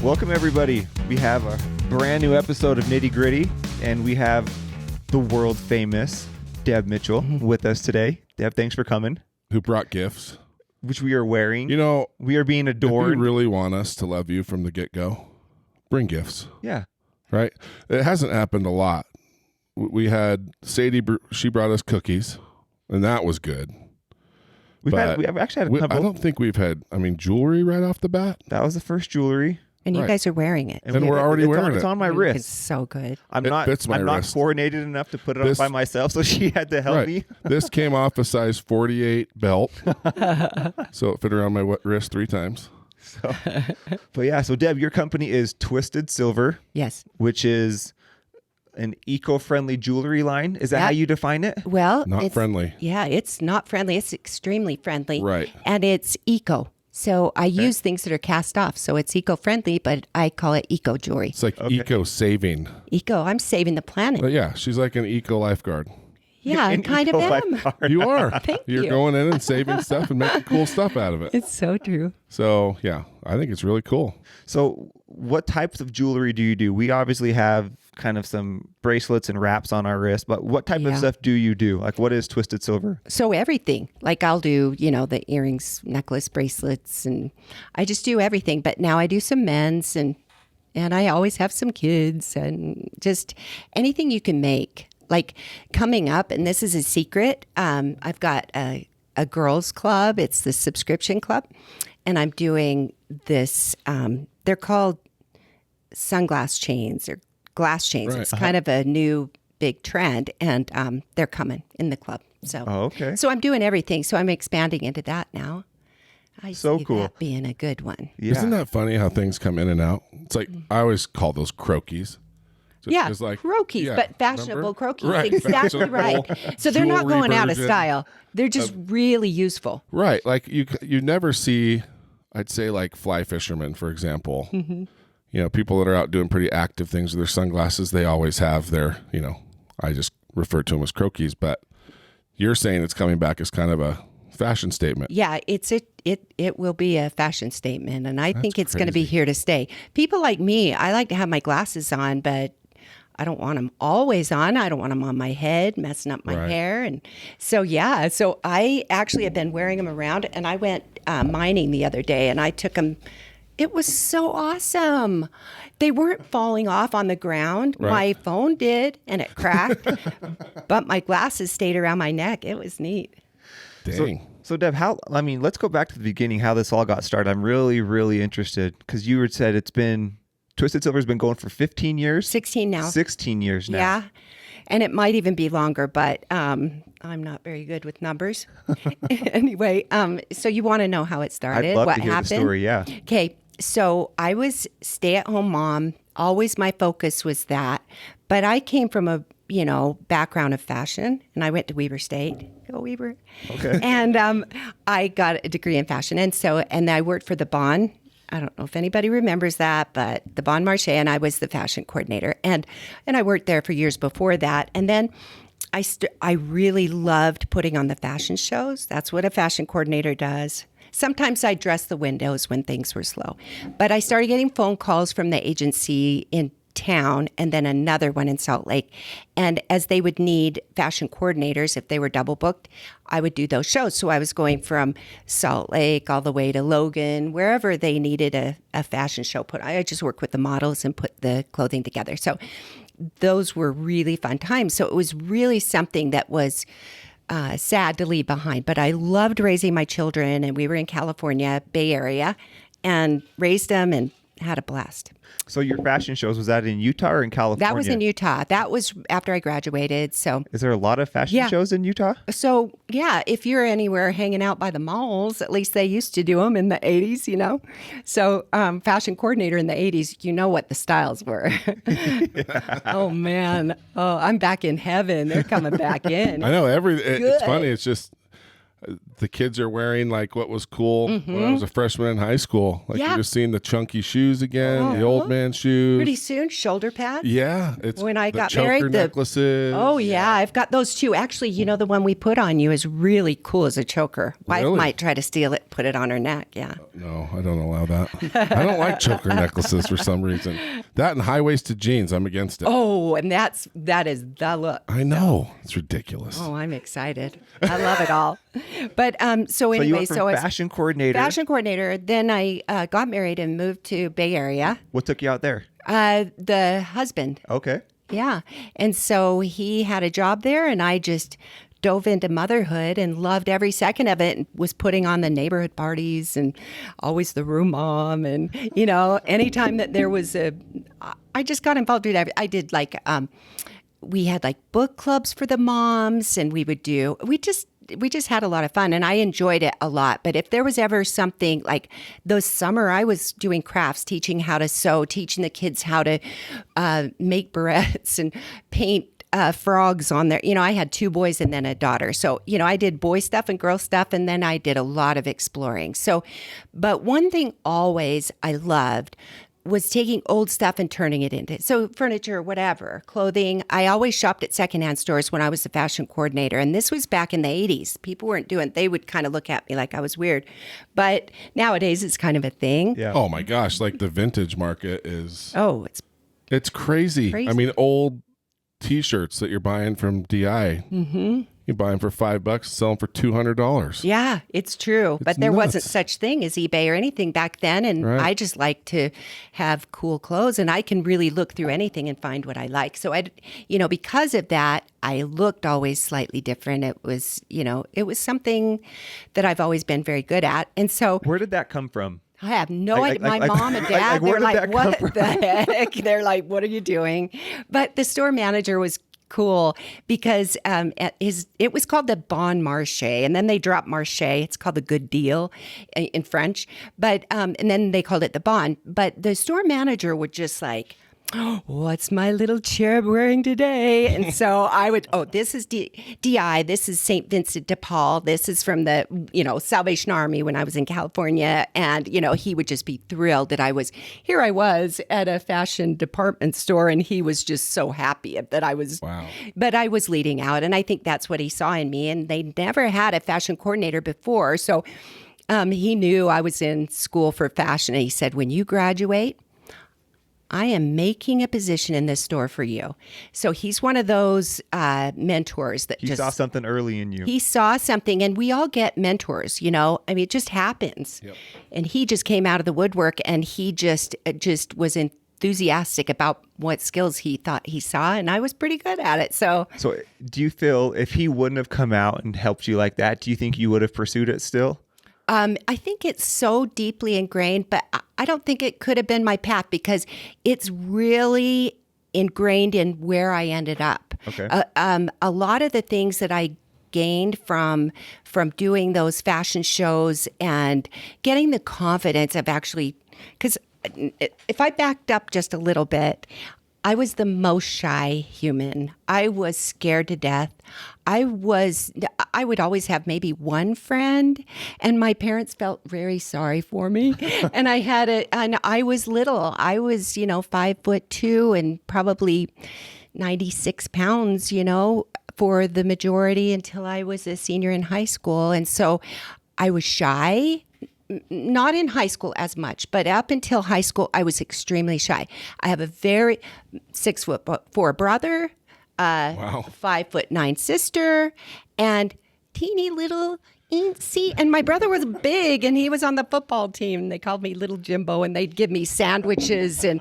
Welcome, everybody. We have a brand new episode of Nitty Gritty, and we have the world famous Deb Mitchell with us today. Deb, thanks for coming. Who brought gifts? Which we are wearing. You know, we are being adorned. If you really want us to love you from the get-go, bring gifts. Yeah. Right? It hasn't happened a lot. We had Sadie, she brought us cookies, and that was good. We have actually had a couple. I don't think we've had, jewelry right off the bat. That was the first jewelry. And you guys are wearing it. And we're already wearing it. It's on my wrist. It's so good. I'm not coordinated enough to put it on by myself, so she had to help me. This came off a size 48 belt, so it fit around my wrist 3 times. So Deb, your company is Twisted Silver. Yes. Which is an eco-friendly jewelry line. Is that how you define it? Well, not friendly. Yeah, it's not friendly. It's extremely friendly. Right. And it's eco. So I use things that are cast off. So it's eco-friendly, but I call it eco jewelry. It's like eco-saving. Eco. I'm saving the planet. But yeah, she's like an eco-lifeguard. Yeah, I kind of am. You are. Thank you. You're going in and saving stuff and making cool stuff out of it. It's so true. So, yeah, I think it's really cool. So what types of jewelry do you do? We obviously have kind of some bracelets and wraps on our wrist, but what type of stuff do you do? Like, what is Twisted Silver? So everything. Like, I'll do, the earrings, necklace, bracelets, and I just do everything. But now I do some men's, and I always have some kids, and just anything you can make. Like, coming up, and this is a secret, I've got a girls club. It's the subscription club, and I'm doing this, they're called sunglass chains or glass chains. Right. It's kind of a new big trend, and they're coming in the club. So, So I'm doing everything. So I'm expanding into that now. I see that being a good one. Yeah. Isn't that funny how things come in and out? It's like, I always call those croquis. So croquis, but fashionable croquis. Right. Exactly right. So they're not going out of style. They're just really useful. Right. Like you never see, I'd say, like fly fishermen, for example. Mm-hmm. People that are out doing pretty active things with their sunglasses, they always have their, I just refer to them as croquis, but you're saying it's coming back as kind of a fashion statement. Yeah, it will be a fashion statement, and I think it's going to be here to stay. People like me, I like to have my glasses on, but I don't want them always on. I don't want them on my head, messing up my hair. And so I actually have been wearing them around, and I went mining the other day, and I took them. It was so awesome. They weren't falling off on the ground. Right. My phone did, and it cracked, but my glasses stayed around my neck. It was neat. Dang. So Deb, let's go back to the beginning, how this all got started. I'm really, really interested, because you had said Twisted Silver's been going for 15 years? 16 now. 16 years now. Yeah. And it might even be longer, but I'm not very good with numbers. Anyway, so you want to know how it started? I'd love what to hear happened? The story, yeah. Okay, so I was stay-at-home mom. Always my focus was that. But I came from a background of fashion, and I went to Weber State. Go Weber. Okay. And I got a degree in fashion, and I worked for the Bon. I don't know if anybody remembers that, but the Bon Marché, and I was the fashion coordinator. And I worked there for years before that. And then I really loved putting on the fashion shows. That's what a fashion coordinator does. Sometimes I dressed the windows when things were slow. But I started getting phone calls from the agency in town, and then another one in Salt Lake. And as they would need fashion coordinators, if they were double booked, I would do those shows. So I was going from Salt Lake all the way to Logan, wherever they needed a fashion show put. I just work with the models and put the clothing together. So those were really fun times. So it was really something that was sad to leave behind. But I loved raising my children, and we were in California, Bay Area, and raised them and had a blast. So your fashion shows, was that in Utah or in California? That was in Utah. That was after I graduated. So, is there a lot of fashion shows in Utah? So, yeah, if you're anywhere hanging out by the malls, at least they used to do them in the 80s, So, fashion coordinator in the 80s, what the styles were. Oh, man. Oh, I'm back in heaven. They're coming back in. I know. It's funny. It's just the kids are wearing like what was cool when I was a freshman in high school. Like you're just seeing the chunky shoes again, the old man shoes. Pretty soon, shoulder pads. Yeah, it's when I the got choker married. Necklaces. Oh yeah, I've got those too. Actually, the one we put on you is really cool as a choker. Wife Really? might try to steal it, put it on her neck. Yeah. No, I don't allow that. I don't like choker necklaces for some reason. That and high-waisted jeans, I'm against it. Oh, and that is the look. I know. It's ridiculous. Oh, I'm excited. I love it all. But so you anyway, went from fashion coordinator. Then I got married and moved to Bay Area. What took you out there? The husband. Okay. Yeah. And so he had a job there, and I just dove into motherhood and loved every second of it, and was putting on the neighborhood parties and always the room mom. And, anytime that there was I just got involved with everything. I did we had like book clubs for the moms, and we just had a lot of fun, and I enjoyed it a lot. But if there was ever something like this summer, I was doing crafts, teaching how to sew, teaching the kids how to make barrettes and paint frogs on there. I had 2 boys and then a daughter. So, I did boy stuff and girl stuff, and then I did a lot of exploring. So, but one thing always I loved was taking old stuff and turning it into furniture, whatever, clothing. I always shopped at secondhand stores when I was the fashion coordinator. And this was back in the 80s. People weren't they would kind of look at me like I was weird. But nowadays it's kind of a thing. Yeah. Oh my gosh, like the vintage market is it's crazy. Crazy. I mean, old t-shirts that you're buying from DI. Mm-hmm. You buy them for $5, sell them for $200. Yeah, it's true. But there wasn't such thing as eBay or anything back then. And Right. I just like to have cool clothes, and I can really look through anything and find what I like. So because of that, I looked always slightly different. It was, it was something that I've always been very good at. And so Where did that come from? I have no idea. My mom and dad, where they're did that like, come what from? the heck? They're like, what are you doing? But the store manager was cool because it was called the Bon Marché, and then they dropped Marché. It's called the Good Deal in French, but and then they called it the Bon. But the store manager would just like, what's my little cherub wearing today? And so I would, this is DI, this is St. Vincent de Paul, this is from the, Salvation Army when I was in California. And, he would just be thrilled that I was at a fashion department store, and he was just so happy that I was, Wow. But I was leading out. And I think that's what he saw in me. And they never had a fashion coordinator before. So he knew I was in school for fashion. And he said, when you graduate, I am making a position in this store for you. So he's one of those mentors that He saw something early in you. He saw something, and we all get mentors, I mean, it just happens. Yep. And he just came out of the woodwork, and he just was enthusiastic about what skills he thought he saw, and I was pretty good at it. So do you feel if he wouldn't have come out and helped you like that, do you think you would have pursued it still? I think it's so deeply ingrained, but I don't think it could have been my path because it's really ingrained in where I ended up. Okay. A lot of the things that I gained from doing those fashion shows and getting the confidence of actually, because if I backed up just a little bit, I was the most shy human. I was scared to death. I would always have maybe one friend, and my parents felt very sorry for me. And I was little. I was, 5'2" and probably 96 pounds, for the majority until I was a senior in high school. And so I was shy. Not in high school as much, but up until high school, I was extremely shy. I have a very 6'4" brother, Wow. 5'9" sister, and teeny little eensy. And my brother was big, and he was on the football team. They called me Little Jimbo, and they'd give me sandwiches. And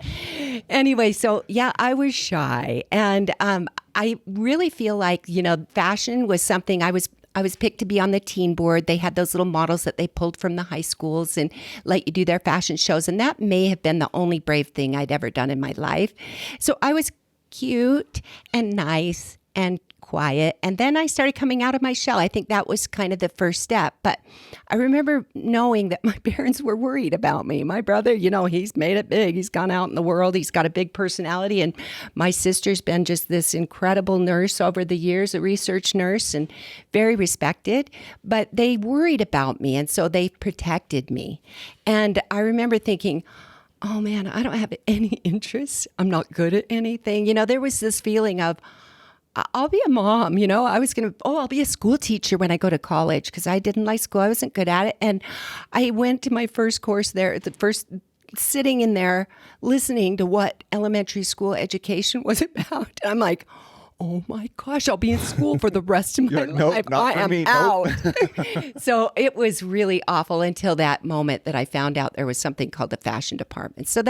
anyway, so yeah, I was shy, and I really feel like fashion was something I was picked to be on the teen board. They had those little models that they pulled from the high schools and let you do their fashion shows. And that may have been the only brave thing I'd ever done in my life. So I was cute and nice and quiet. And then I started coming out of my shell. I think that was kind of the first step. But I remember knowing that my parents were worried about me. My brother, he's made it big. He's gone out in the world. He's got a big personality. And my sister's been just this incredible nurse over the years, a research nurse, and very respected. But they worried about me. And so they protected me. And I remember thinking, oh man, I don't have any interest. I'm not good at anything. There was this feeling of, I'll be a mom. I'll be a school teacher when I go to college because I didn't like school. I wasn't good at it. And I went to my first course there, sitting in there listening to what elementary school education was about. And I'm like, oh my gosh, I'll be in school for the rest of my life. I am out. So it was really awful until that moment that I found out there was something called the fashion department. So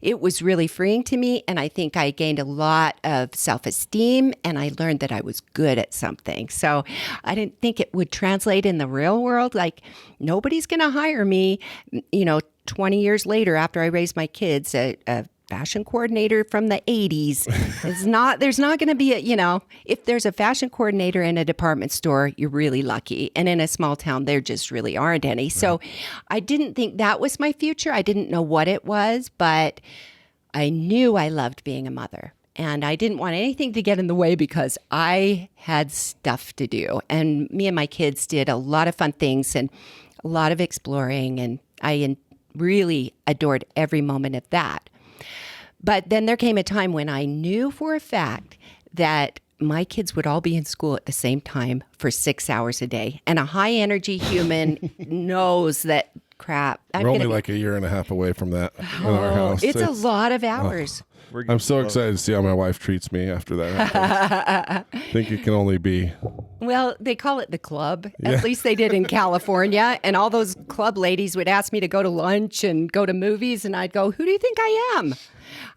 it was really freeing to me. And I think I gained a lot of self-esteem and I learned that I was good at something. So I didn't think it would translate in the real world. Like nobody's going to hire me, 20 years later after I raised my kids, a fashion coordinator from the 80s. There's not going to be if there's a fashion coordinator in a department store, you're really lucky. And in a small town, there just really aren't any. Right. So I didn't think that was my future. I didn't know what it was, but I knew I loved being a mother. And I didn't want anything to get in the way because I had stuff to do. And me and my kids did a lot of fun things and a lot of exploring. And I really adored every moment of that. But then there came a time when I knew for a fact that my kids would all be in school at the same time for 6 hours a day. And a high energy human knows that crap. We're only like a year and a half away from that in our house. It's a lot of hours. I'm so excited to see how my wife treats me after that happens. I think it can only be. Well, they call it the club. Yeah. At least they did in California. And all those club ladies would ask me to go to lunch and go to movies. And I'd go, who do you think I am?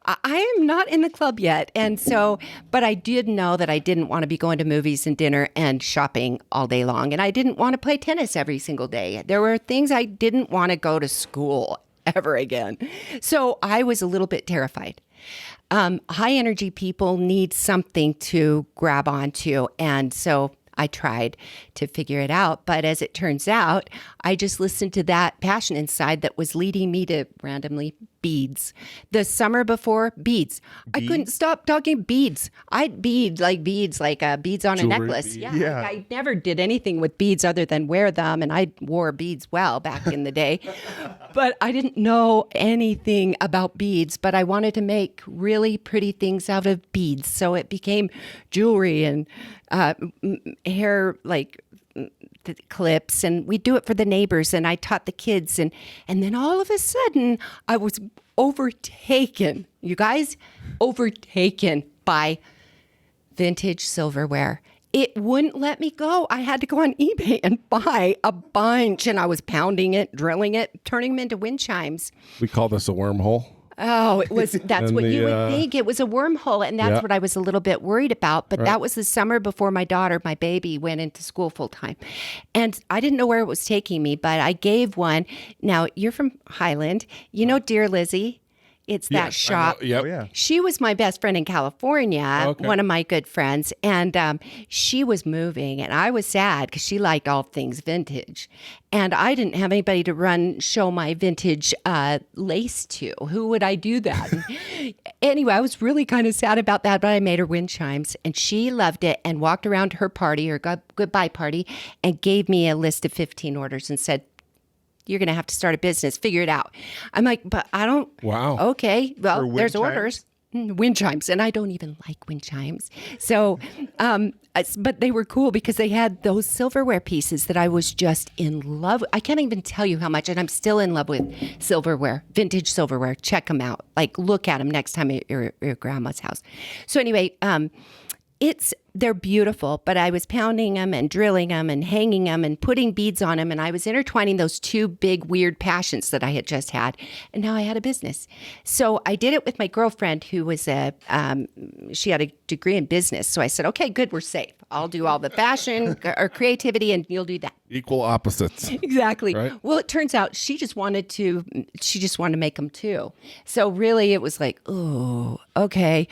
I am not in the club yet. And so, but I did know that I didn't want to be going to movies and dinner and shopping all day long. And I didn't want to play tennis every single day. There were things I didn't want to go to school ever again. So I was a little bit terrified. High energy people need something to grab onto. And so I tried to figure it out. But as it turns out, I just listened to that passion inside that was leading me to randomly beads. The summer before, beads. I couldn't stop talking beads. I'd beads like beads on a necklace. Beads. Yeah. I never did anything with beads other than wear them. And I wore beads well back in the day. But I didn't know anything about beads. But I wanted to make really pretty things out of beads. So it became jewelry and hair clips, and we do it for the neighbors, and I taught the kids, and then all of a sudden I was overtaken, you guys, by vintage silverware. It wouldn't let me go. I had to go on eBay and buy a bunch, and I was pounding it, drilling it, turning them into wind chimes. We call this a wormhole. Oh, that's what you would think. It was a wormhole, and that's what I was a little bit worried about. But that was the summer before my baby, went into school full time. And I didn't know where it was taking me, but I gave one. Now, you're from Highland. You know Dear Lizzie? It's that shop. Yep. Oh, yeah. She was my best friend in California, one of my good friends, and she was moving, and I was sad because she liked all things vintage, and I didn't have anybody to show my vintage lace to. Who would I do that? Anyway, I was really kind of sad about that, but I made her wind chimes, and she loved it and walked around to her party, her goodbye party, and gave me a list of 15 orders and said, you're going to have to start a business, figure it out. I'm like, but I don't. Wow. Okay. Well, there's chimes? orders. Wind chimes. And I don't even like wind chimes. So, but they were cool because they had those silverware pieces that I was just in love with. I can't even tell you how much. And I'm still in love with silverware, vintage silverware. Check them out. Like, look at them next time at your grandma's house. So anyway, they're beautiful, but I was pounding them and drilling them and hanging them and putting beads on them. And I was intertwining those two big, weird passions that I had just had. And now I had a business. So I did it with my girlfriend who was she had a degree in business. So I said, okay, good, we're safe. I'll do all the fashion or creativity and you'll do that. Equal opposites. Exactly. Right? Well, it turns out she just wanted to make them too. So really it was like, oh, okay.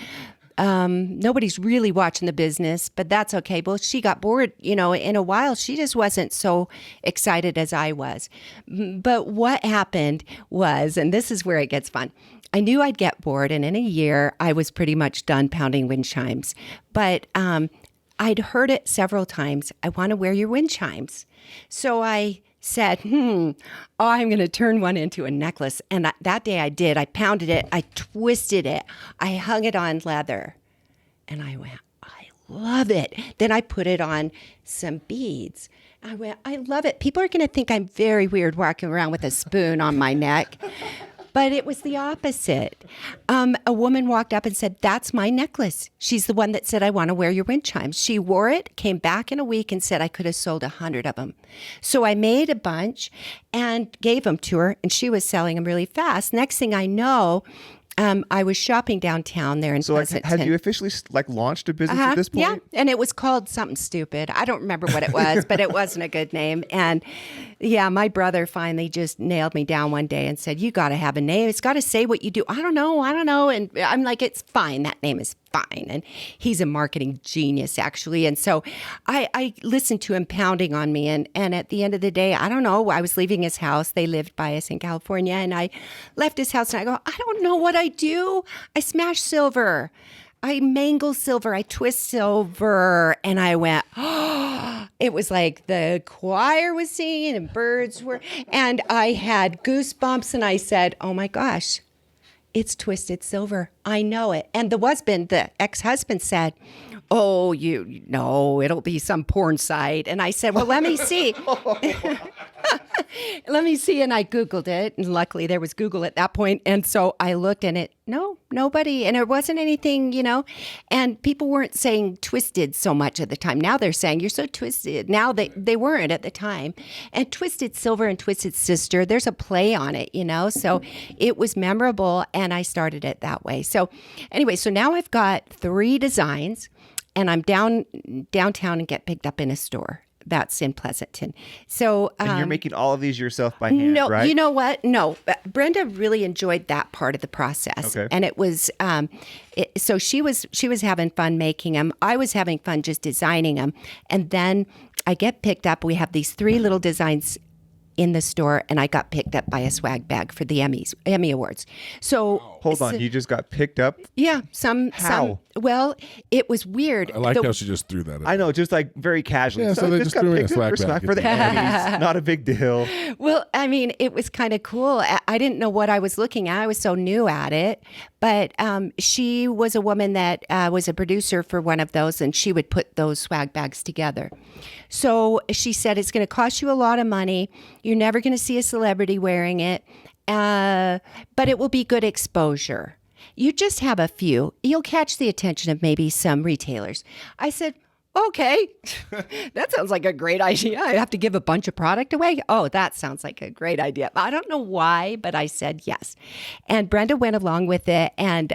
Nobody's really watching the business, but that's okay. Well, she got bored, in a while. She just wasn't so excited as I was. But what happened was, and this is where it gets fun, I knew I'd get bored, and in a year, I was pretty much done pounding wind chimes. But I'd heard it several times. I want to wear your wind chimes. So I said, I'm going to turn one into a necklace. And that day I did. I pounded it. I twisted it. I hung it on leather. And I went, I love it. Then I put it on some beads. I went, I love it. People are going to think I'm very weird walking around with a spoon on my neck. But it was the opposite. A woman walked up and said, that's my necklace. She's the one that said, I want to wear your wind chimes. She wore it, came back in a week and said I could have sold 100 of them. So I made a bunch and gave them to her, and she was selling them really fast. Next thing I know, I was shopping downtown there in Pleasanton. Have you officially launched a business at this point? Yeah, and it was called something stupid. I don't remember what it was, but it wasn't a good name. And yeah, my brother finally just nailed me down one day and said, you got to have a name. It's got to say what you do. I don't know. And I'm like, it's fine. That name is fine. And he's a marketing genius, actually. And so I listened to him pounding on me. And at the end of the day, I don't know. I was leaving his house. They lived by us in California. And I left his house and I go, I don't know what I do. I smash silver. I mangle silver. I twist silver. And I went, it was like the choir was singing and birds were, and I had goosebumps and I said, oh my gosh, it's twisted silver. I know it. And the ex-husband said, oh, it'll be some porn site. And I said, well, let me see. Let me see. And I Googled it. And luckily there was Google at that point. And so I looked and nobody. And it wasn't anything, and people weren't saying twisted so much at the time. Now they're saying you're so twisted. Now they weren't at the time. And Twisted Silver and Twisted Sister, there's a play on it, so it was memorable. And I started it that way. So anyway, so now I've got 3 designs and I'm downtown and get picked up in a store. That's in Pleasanton. So, and you're making all of these yourself by hand, no, right? You know what? No, Brenda really enjoyed that part of the process. Okay. And it was, so she was having fun making them. I was having fun just designing them. And then I get picked up. We have these 3 little designs in the store, and I got picked up by a swag bag for the Emmy Awards. So hold on, you just got picked up? Yeah, How? Well, it was weird. I like how she just threw that in. I know, just like very casually. Yeah, so they just threw in a swag bag. For the Emmys. Not a big deal. Well, I mean, it was kind of cool. I didn't know what I was looking at. I was so new at it. But she was a woman that was a producer for one of those, and she would put those swag bags together. So she said, it's going to cost you a lot of money. You're never going to see a celebrity wearing it, but it will be good exposure. You just have a few. You'll catch the attention of maybe some retailers. I said, okay, that sounds like a great idea. I have to give a bunch of product away. Oh, that sounds like a great idea. I don't know why, but I said yes. And Brenda went along with it. And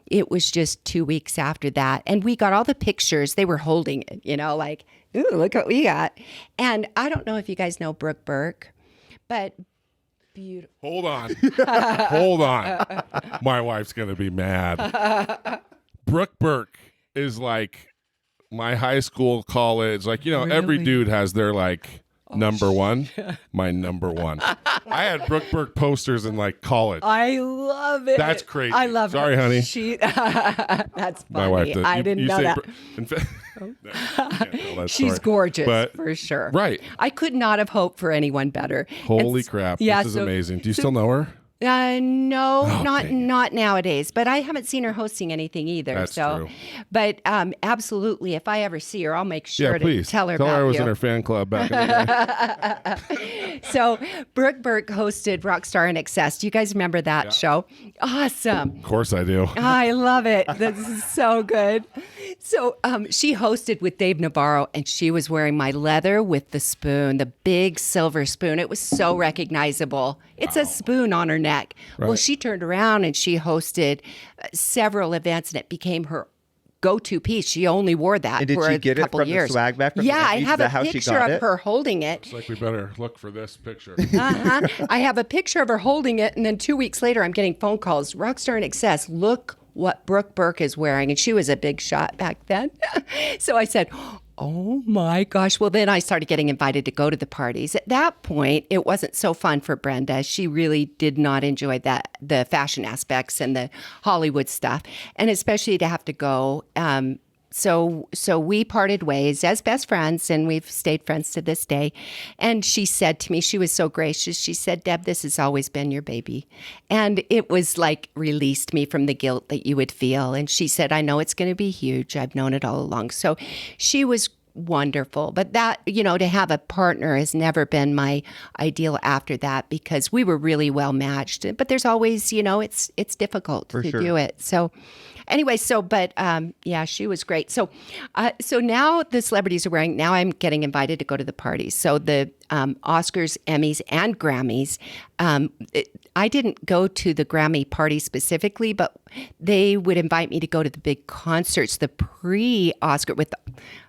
it was just 2 weeks after that. And we got all the pictures. They were holding it, like, ooh, look what we got. And I don't know if you guys know Brooke Burke, but beautiful. Hold on. My wife's going to be mad. Brooke Burke is like my high school, college, like, Really? every dude has their number one. My number one. I had Brooke Burke posters in college. I love it. That's crazy. I love Sorry, her. honey. That's funny. My wife did. I didn't know that. In fact, no, you can't tell that She's story. gorgeous, But- for sure. Right. I could not have hoped for anyone better. Holy crap. Yeah, this is so- amazing. Do you still know her? No, Oh, not dang it. not nowadays. But I haven't seen her hosting anything either. That's true. But absolutely, if I ever see her, I'll make sure Yeah, please. to tell her Tell about her I was you. in her fan club back in the day. So Brooke Burke hosted Rockstar in Excess. Do you guys remember that show? Awesome. Of course I do. I love it. This is so good. So she hosted with Dave Navarro, and she was wearing my leather with the spoon, the big silver spoon. It was so recognizable. It's a spoon on her neck. Right. Well, she turned around and she hosted several events, and it became her go-to piece. She only wore that And did for she a get it couple from the years. swag bag from the Yeah, I Emmys? have Is a that how she picture got of it? her holding it. It's like we better look for this picture. I have a picture of her holding it, and then 2 weeks later, I'm getting phone calls. Rockstar in Excess, look what Brooke Burke is wearing. And she was a big shot back then. So I said, oh my gosh. Well, then I started getting invited to go to the parties. At that point, it wasn't so fun for Brenda. She really did not enjoy the fashion aspects and the Hollywood stuff, and especially to have to go. So we parted ways as best friends, and we've stayed friends to this day. And she said to me, she was so gracious. She said, Deb, this has always been your baby. And it was like released me from the guilt that you would feel. And she said, I know it's going to be huge. I've known it all along. So she was wonderful. But that, to have a partner has never been my ideal after that, because we were really well matched. But there's always, it's difficult to do it. So anyway, yeah, she was great. So now the celebrities are wearing, now I'm getting invited to go to the parties. So the Oscars, Emmys, and Grammys. I didn't go to the Grammy party specifically, but they would invite me to go to the big concerts, the pre-Oscar with,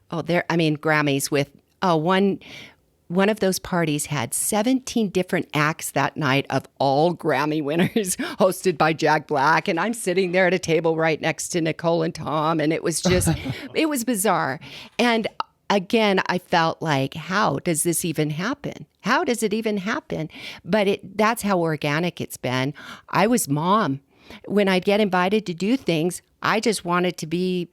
Grammys with, one of those parties had 17 different acts that night of all Grammy winners, hosted by Jack Black. And I'm sitting there at a table right next to Nicole and Tom. And it was just, it was bizarre. And again, I felt like, how does this even happen? How does it even happen? But that's how organic it's been. I was mom. When I'd get invited to do things, I just wanted to be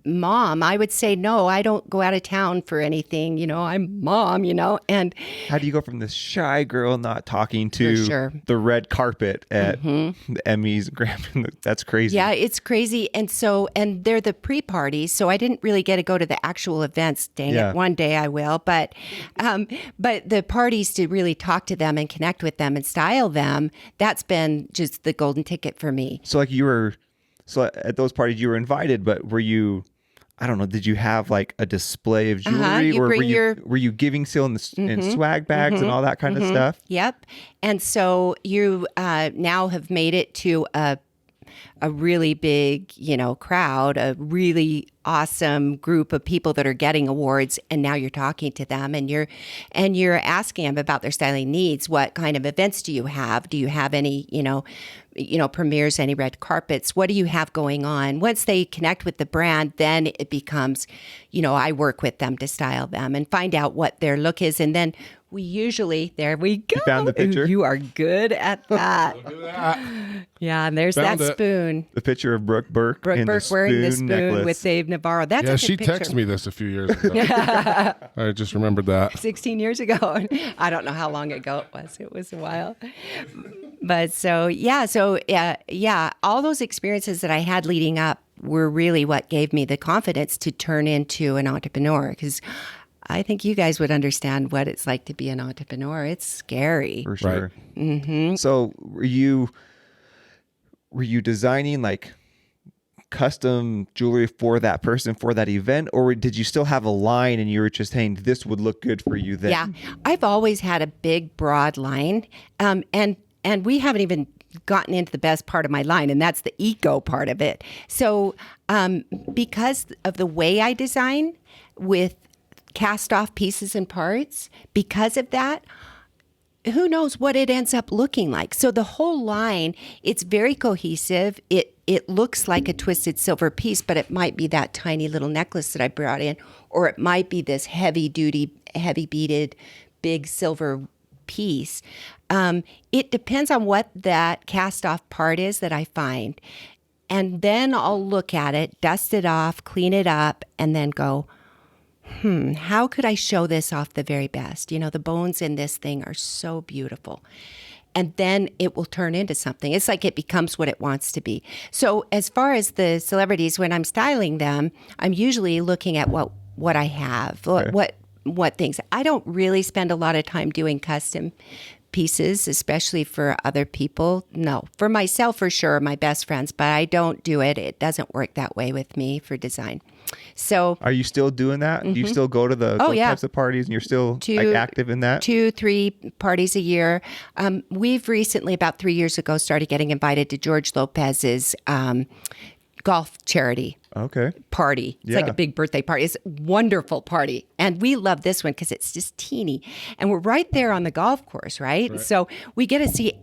mom. I would say, no, I don't go out of town for anything. I'm mom, and how do you go from this shy girl not talking to the red carpet at the Emmys, Grammy? That's crazy. Yeah, it's crazy. And they're the pre-parties, so I didn't really get to go to the actual events. Dang it, one day I will. But the parties, to really talk to them and connect with them and style them, that's been just the golden ticket for me. So at those parties you were invited, but were you, I don't know, did you have like a display of jewelry, or were you giving still in swag bags and all that kind of stuff? Yep. And so you now have made it to a really big, crowd, a really awesome group of people that are getting awards, and now you're talking to them and you're asking them about their styling needs. What kind of events do you have? Do you have any, premieres, any red carpets? What do you have going on? Once they connect with the brand, then it becomes, I work with them to style them and find out what their look is. And then we usually, there we go. You found the picture? You are good at that. Look at that. Yeah, and there's Found that it. spoon. The picture of Brooke Burke. Brooke Burke wearing the spoon necklace with Dave Navarro. That's a good she picture. texted me this a few years ago. I just remembered that. 16 years ago. I don't know how long ago it was. It was a while. But all those experiences that I had leading up were really what gave me the confidence to turn into an entrepreneur, because I think you guys would understand what it's like to be an entrepreneur. It's scary. For sure. Right. Mm-hmm. So were you designing like custom jewelry for that person, for that event, or did you still have a line and you were just saying this would look good for you then? Yeah, I've always had a big, broad line, and we haven't even gotten into the best part of my line, and that's the eco part of it. So because of the way I design with cast off pieces and parts, because of that, who knows what it ends up looking like. So the whole line, it's very cohesive. It looks like a twisted silver piece, but it might be that tiny little necklace that I brought in, or it might be this heavy duty, heavy beaded, big silver piece. It depends on what that cast off part is that I find. And then I'll look at it, dust it off, clean it up, and then go, how could I show this off the very best? The bones in this thing are so beautiful. And then it will turn into something. It's like it becomes what it wants to be. So as far as the celebrities, when I'm styling them, I'm usually looking at what I have, what things. I don't really spend a lot of time doing custom pieces, especially for other people. No, for myself, for sure, my best friends, but I don't do it. It doesn't work that way with me for design. So are you still doing that? Do you still go to those types of parties and you're still active in that? 2-3 parties a year. We've recently, about 3 years ago, started getting invited to George Lopez's golf charity party. It's like a big birthday party. It's a wonderful party. And we love this one because it's just teeny. And we're right there on the golf course, right? So we get to see,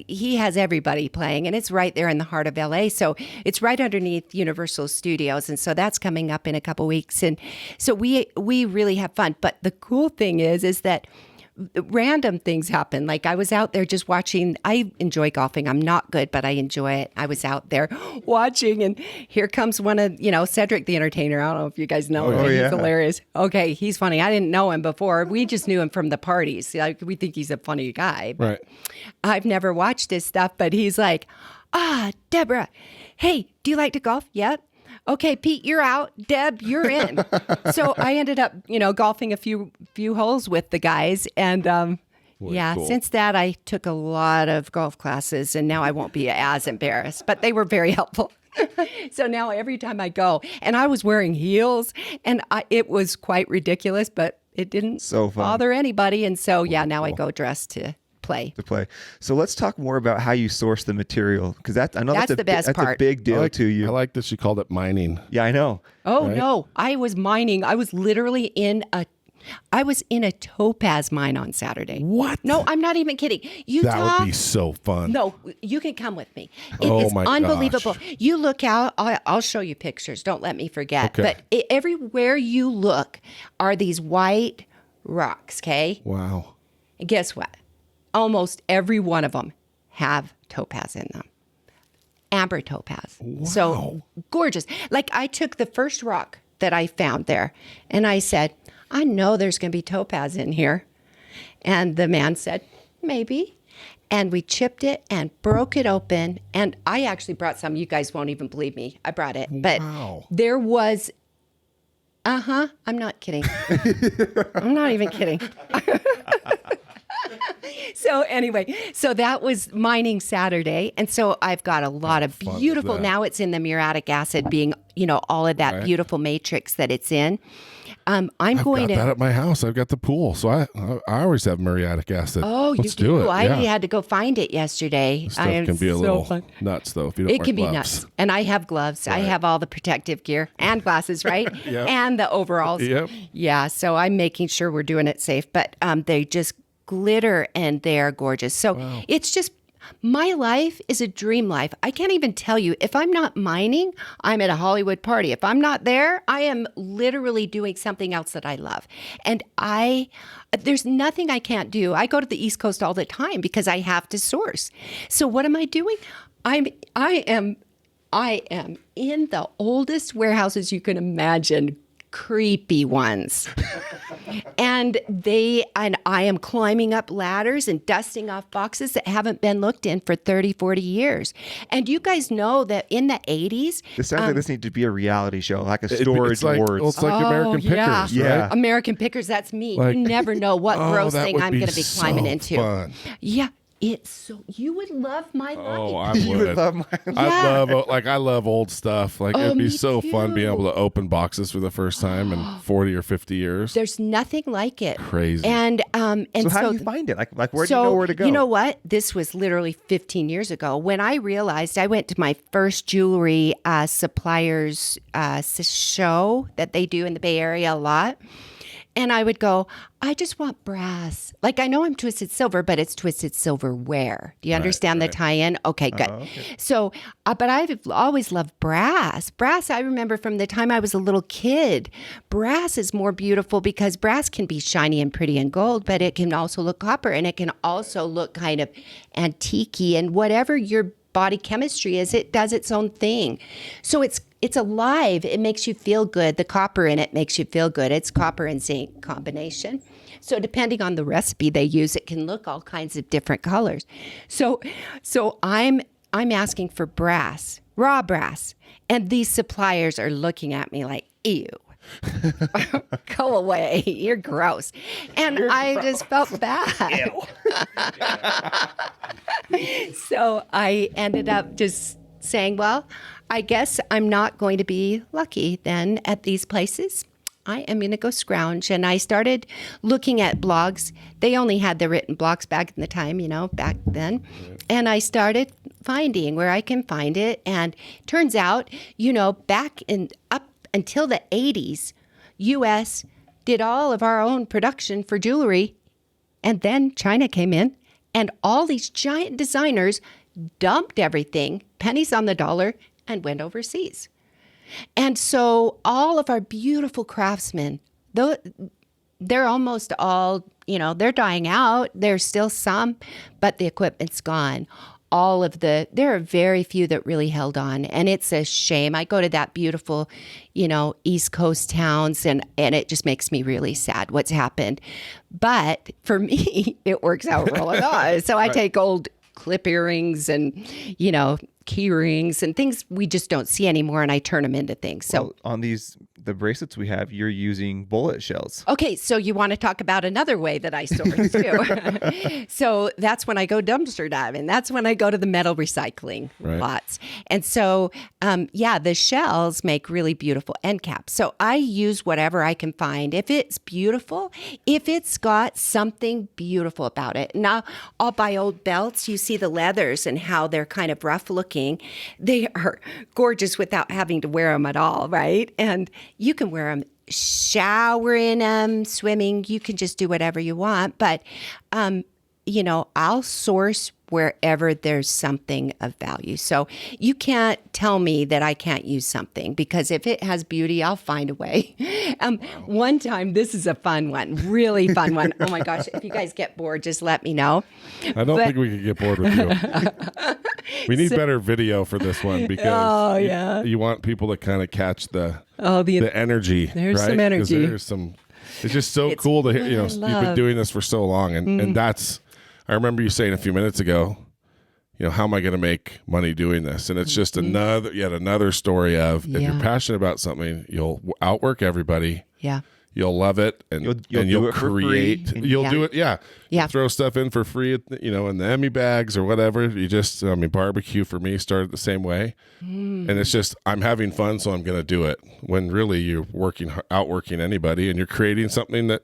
he has everybody playing, and it's right there in the heart of LA. So it's right underneath Universal Studios. And so that's coming up in a couple weeks. And so we really have fun. But the cool thing is that random things happen. Like I was out there just watching. I enjoy golfing. I'm not good, but I enjoy it. I was out there watching, and here comes one of, Cedric the Entertainer. I don't know if you guys know him. He's hilarious. Okay, he's funny. I didn't know him before. We just knew him from the parties. Like, we think he's a funny guy. But I've never watched his stuff, but he's like, Debra, hey, do you like to golf? Yep. Okay, Pete, you're out. Deb, you're in. So I ended up, golfing a few holes with the guys. And cool. Since that, I took a lot of golf classes, and now I won't be as embarrassed. But they were very helpful. So now every time I go, and I was wearing heels, and it was quite ridiculous, but it didn't bother anybody. And so, now I go dressed to play. So let's talk more about how you source the material, because that's the best part. That's a big deal to you. I like that she called it mining. Yeah, I know. Oh, right? No, I was mining. I was literally in a topaz mine on Saturday. What? No, I'm not even kidding. That would be so fun. No, you can come with me. It is unbelievable. Gosh. You look out. I'll show you pictures. Don't let me forget. Okay. But everywhere you look are these white rocks, okay? Wow. And guess what? Almost every one of them have topaz in them. Amber topaz. Wow. So gorgeous. Like, I took the first rock that I found there, and I said, I know there's going to be topaz in here. And the man said, maybe. And we chipped it and broke it open. And I actually brought some. You guys won't even believe me. I brought it. But there was, I'm not kidding. I'm not even kidding. So anyway, that was mining Saturday. And so I've got a lot of beautiful, now it's in the muriatic acid being, all of that beautiful matrix that it's in. I've got that at my house. I've got the pool. So I always have muriatic acid. Oh, Let's do it. I had to go find it yesterday. This stuff can be a little nuts, though, if you don't wear gloves. It can be nuts. And I have gloves. Right. I have all the protective gear and glasses, right? Yep. And the overalls. Yep. Yeah, so I'm making sure we're doing it safe. But they just glitter, and they're gorgeous. So It's just, my life is a dream life. I can't even tell you, if I'm not mining, I'm at a Hollywood party. If I'm not there, I am literally doing something else that I love. And there's nothing I can't do. I go to the East Coast all the time because I have to source. So what am I doing? I am in the oldest warehouses you can imagine, creepy ones. And I am climbing up ladders and dusting off boxes that haven't been looked in for 30, 40 years. And you guys know that in the 80s... This sounds like this needs to be a reality show, like a Storage Wars. Well, it's like American Pickers, yeah. right? American Pickers, that's me. You never know what gross thing I'm going to be climbing into. Fun. Yeah. You would love my life. Oh, I would. You would love my life. I love old stuff. Like, it'd be so fun being able to open boxes for the first time in 40 or 50 years. There's nothing like it. Crazy. And so how do you find it? Like where do you know where to go? You know what? This was literally 15 years ago when I realized I went to my first jewelry suppliers show that they do in the Bay Area a lot. And I would go, I just want brass. Like, I know I'm Twisted Silver, but it's Twisted Silverware. Do you understand the tie-in? Okay, good. Okay. So, but I've always loved brass. Brass, I remember from the time I was a little kid, brass is more beautiful because brass can be shiny and pretty and gold, but it can also look copper, and it can also look kind of antique-y, and whatever your body chemistry is, it does its own thing. So it's alive. It makes you feel good. The copper in it makes you feel good. It's copper and zinc combination. So depending on the recipe they use, it can look all kinds of different colors. So I'm asking for brass, raw brass, and these suppliers are looking at me like, ew. Go away. You're gross. And I just felt bad. So I ended up just saying, well, I guess I'm not going to be lucky then at these places. I am going to go scrounge. And I started looking at blogs. They only had the written blogs back in the time, back then. And I started finding where I can find it. And turns out, back up until the 80s, U.S. did all of our own production for jewelry. And then China came in, and all these giant designers dumped everything, pennies on the dollar, and went overseas. And so all of our beautiful craftsmen, though they're almost all, they're dying out. There's still some, but the equipment's gone. There are very few that really held on. And it's a shame. I go to that beautiful, East Coast towns, and it just makes me really sad what's happened. But for me, it works out really well. So I take old clip earrings and, key rings and things we just don't see anymore, and I turn them into things. So on the bracelets we have, you're using bullet shells. Okay, so you want to talk about another way that I source too. So that's when I go dumpster diving. That's when I go to the metal recycling lots. And so, the shells make really beautiful end caps. So I use whatever I can find. If it's beautiful, if it's got something beautiful about it. Now, I'll buy old belts. You see the leathers and how they're kind of rough looking. They are gorgeous without having to wear them at all, right? And you can wear them, shower in them, swimming. You can just do whatever you want. But, I'll source wherever there's something of value. So you can't tell me that I can't use something, because if it has beauty, I'll find a way. One time, this is a fun one, really fun one. Oh my gosh, if you guys get bored, just let me know. I don't think we could get bored with you. We need better video for this one, because you want people to kind of catch the energy. There's some energy. It's just so cool to hear, you've been doing this for so long. And that's, I remember you saying a few minutes ago, how am I going to make money doing this? And it's just yet another story of, if you're passionate about something, you'll outwork everybody. Yeah. You'll love it, and you'll create. You'll do it. Yeah. You'll throw stuff in for free, in the Emmy bags or whatever. Barbecue for me started the same way. And it's just, I'm having fun, so I'm going to do it. When really you're outworking anybody, and you're creating something that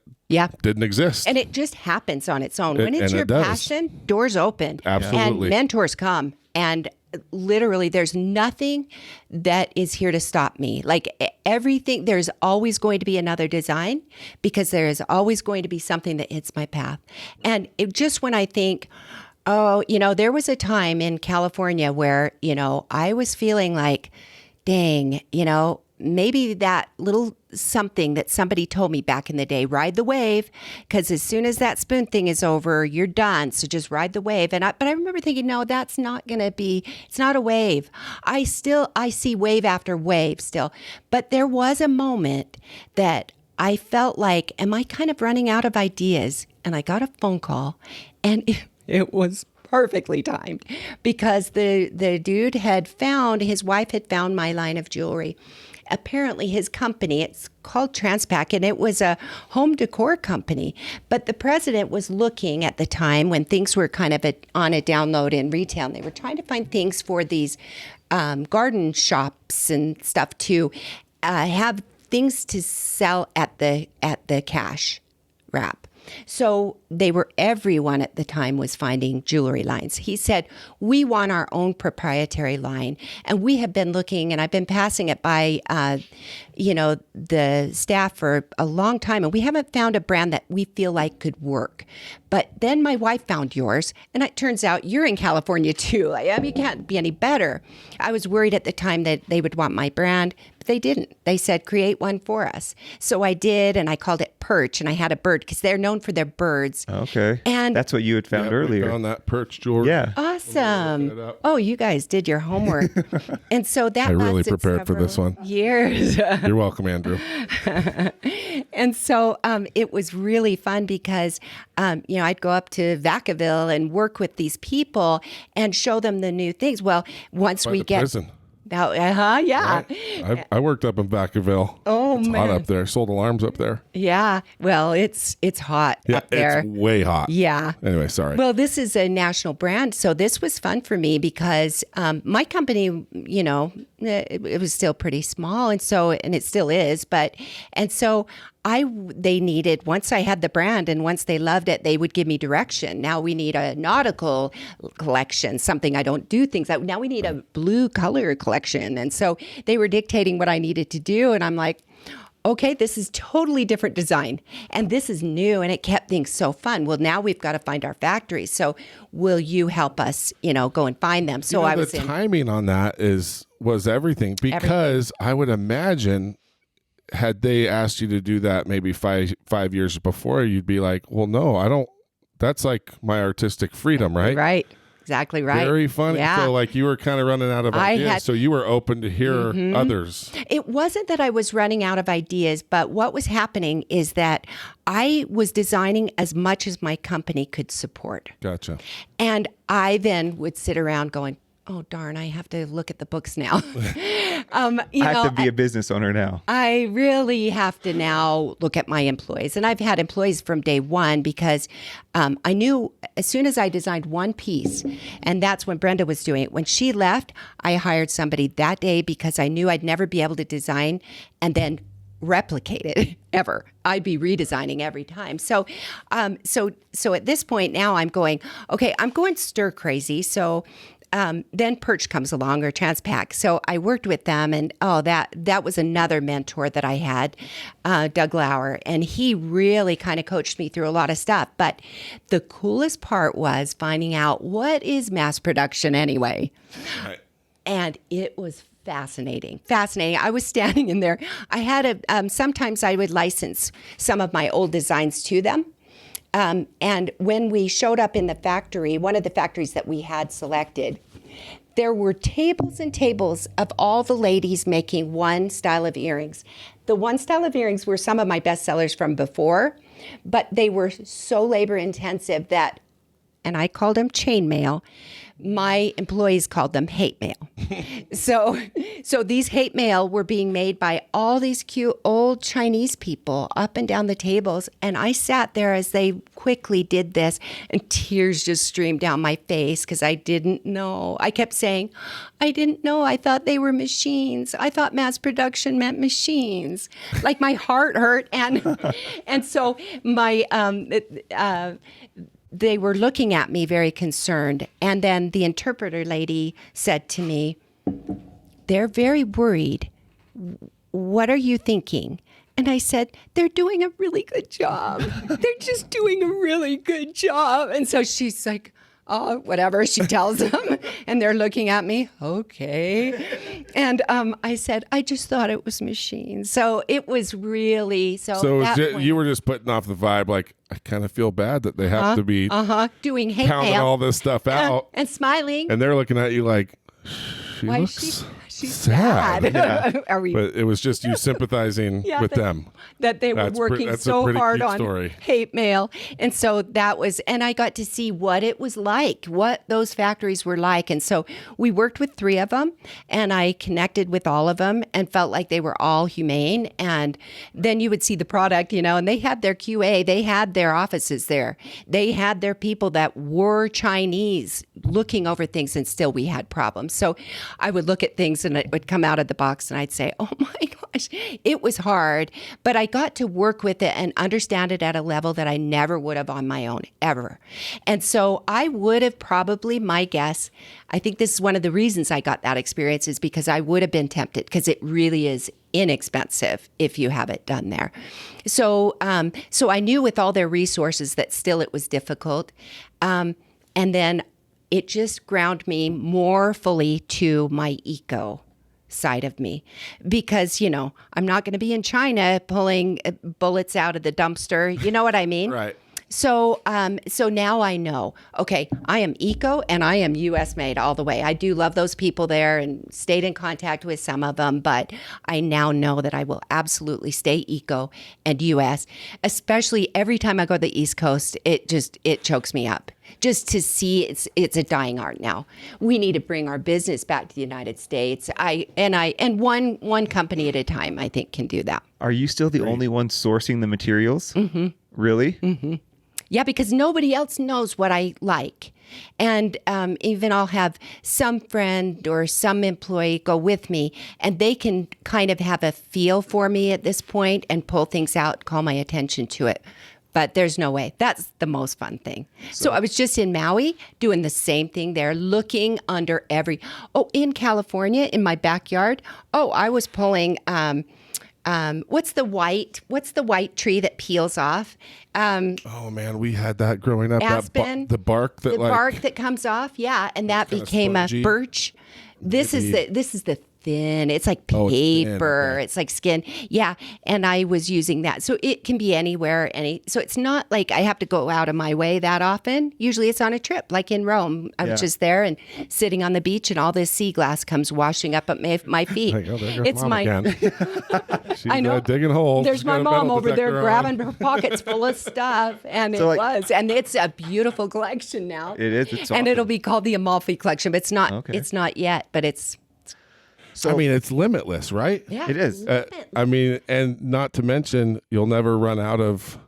didn't exist. And it just happens on its own. When it's your passion, doors open. Absolutely. And mentors come. And literally, there's nothing that is here to stop me. Like everything, there's always going to be another design, because there is always going to be something that hits my path. And just when I think, there was a time in California where, I was feeling like, dang, maybe that little something that somebody told me back in the day, ride the wave, because as soon as that spoon thing is over, you're done. So just ride the wave. But I remember thinking, no, that's not going to be, it's not a wave. I see wave after wave still. But there was a moment that I felt like, am I kind of running out of ideas? And I got a phone call, and it was perfectly timed, because the dude his wife had found my line of jewelry. Apparently his company, it's called Transpac, and it was a home decor company. But the president was looking at the time when things were kind of on a download in retail, and they were trying to find things for these garden shops and stuff to have things to sell at the cash wrap. So everyone at the time was finding jewelry lines. He said, we want our own proprietary line. And we have been looking, and I've been passing it by, the staff for a long time. And we haven't found a brand that we feel like could work. But then my wife found yours. And it turns out you're in California too. You can't be any better. I was worried at the time that they would want my brand, but they didn't. They said, create one for us. So I did, and I called it Perch, and I had a bird, because they're known for their birds. Okay. And that's what you had found earlier. We found that Perch jewelry. Yeah. Awesome. Oh, you guys did your homework. And so that I really prepared for this one. Years. You're welcome, Andrew. And so it was really fun, because, I'd go up to Vacaville and work with these people and show them the new things. Well, once we get prison. Yeah. Right. I worked up in Vacaville. Oh, it's man. hot up there. Sold alarms up there. Yeah. Well, it's hot up there. It's way hot. Yeah. Anyway, sorry. Well, this is a national brand. So this was fun for me, because my company, it was still pretty small. And it still is. And so they needed, once I had the brand and once they loved it, they would give me direction. Now we need a nautical collection, something I don't do things out. Now we need a blue color collection. And so they were dictating what I needed to do. And I'm like, okay, this is totally different design and this is new, and it kept things so fun. Well, now we've got to find our factories. So will you help us, go and find them? So I was timing on that was everything, because I would imagine had they asked you to do that maybe five years before, you'd be like, well, no, I don't, that's like my artistic freedom, right? Right. Exactly right. Very funny. Yeah. So like you were kind of running out of ideas. So you were open to hear others. It wasn't that I was running out of ideas, but what was happening is that I was designing as much as my company could support. Gotcha. And I then would sit around going, oh, darn, I have to look at the books now. I have to be a business owner now. I really have to now look at my employees. And I've had employees from day one because I knew as soon as I designed one piece, and that's when Brenda was doing it. When she left, I hired somebody that day because I knew I'd never be able to design and then replicate it ever. I'd be redesigning every time. So at this point now I'm going, okay, I'm going stir crazy. So then Perch comes along, or Transpac. So I worked with them, and that was another mentor that I had, Doug Lauer, and he really kind of coached me through a lot of stuff. But the coolest part was finding out what is mass production anyway. Right. And it was fascinating. I was standing in there. I had sometimes I would license some of my old designs to them. And when we showed up in the factory, one of the factories that we had selected, there were tables and tables of all the ladies making one style of earrings. The one style of earrings were some of my best sellers from before, but they were so labor intensive that, and I called them chainmail, my employees called them hate mail. So these hate mail were being made by all these cute old Chinese people up and down the tables. And I sat there as they quickly did this, and tears just streamed down my face because I didn't know. I kept saying, I didn't know. I thought they were machines. I thought mass production meant machines. Like my heart hurt. And so my, they were looking at me very concerned. And then the interpreter lady said to me, they're very worried. What are you thinking? And I said, they're doing a really good job. They're just doing a really good job. And so she's like, oh, whatever, she tells them. And they're looking at me, okay. And I said, I just thought it was machines. So it was really, you were just putting off the vibe, like, I kind of feel bad that they have to be doing hate pounding mail. all this stuff out. And smiling. And they're looking at you like, why looks she's sad. Yeah. Are we? But it was just you sympathizing with them. That they were working so hard on hate mail. And so that was, and I got to see what it was like, what those factories were like. And so we worked with 3 of them, and I connected with all of them and felt like they were all humane. And then you would see the product, and they had their QA, they had their offices there. They had their people that were Chinese looking over things, and still we had problems. So I would look at things and it would come out of the box and I'd say, oh my gosh, it was hard, but I got to work with it and understand it at a level that I never would have on my own, ever. And so I would have probably, my guess, I think this is one of the reasons I got that experience, is because I would have been tempted, because it really is inexpensive if you have it done there. So I knew with all their resources that still it was difficult. And then it just ground me more fully to my eco side of me, because, I'm not going to be in China pulling bullets out of the dumpster. You know what I mean? Right. So now I know, okay, I am eco and I am U.S. made all the way. I do love those people there and stayed in contact with some of them, but I now know that I will absolutely stay eco and U.S., especially every time I go to the East Coast. It chokes me up just to see it's a dying art now. We need to bring our business back to the United States. And one company at a time, I think, can do that. Are you still the only one sourcing the materials? Mm-hmm. Really? Mm-hmm. Yeah, because nobody else knows what I like. And even I'll have some friend or some employee go with me, and they can kind of have a feel for me at this point and pull things out, call my attention to it. But there's no way. That's the most fun thing. So I was just in Maui doing the same thing there, looking under in California, in my backyard. I was pulling, what's the white tree that peels off? Oh man, we had that growing up. Aspen. The bark that comes off. Yeah. And that became a birch. This is the thin. It's like paper. Thin, okay. It's like skin. Yeah. And I was using that. So it can be anywhere. So it's not like I have to go out of my way that often. Usually it's on a trip, like in Rome. I was just there and sitting on the beach, and all this sea glass comes washing up at my feet. It's my again. She's I know. Digging holes. There's my mom over there grabbing her pockets full of stuff. And and it's a beautiful collection now. It is. It's awesome. And it'll be called the Amalfi collection, but it's not. Okay. It's not yet, but it's. So, I mean, it's limitless, right? Yeah, it is. I mean, and not to mention, you'll never run out of.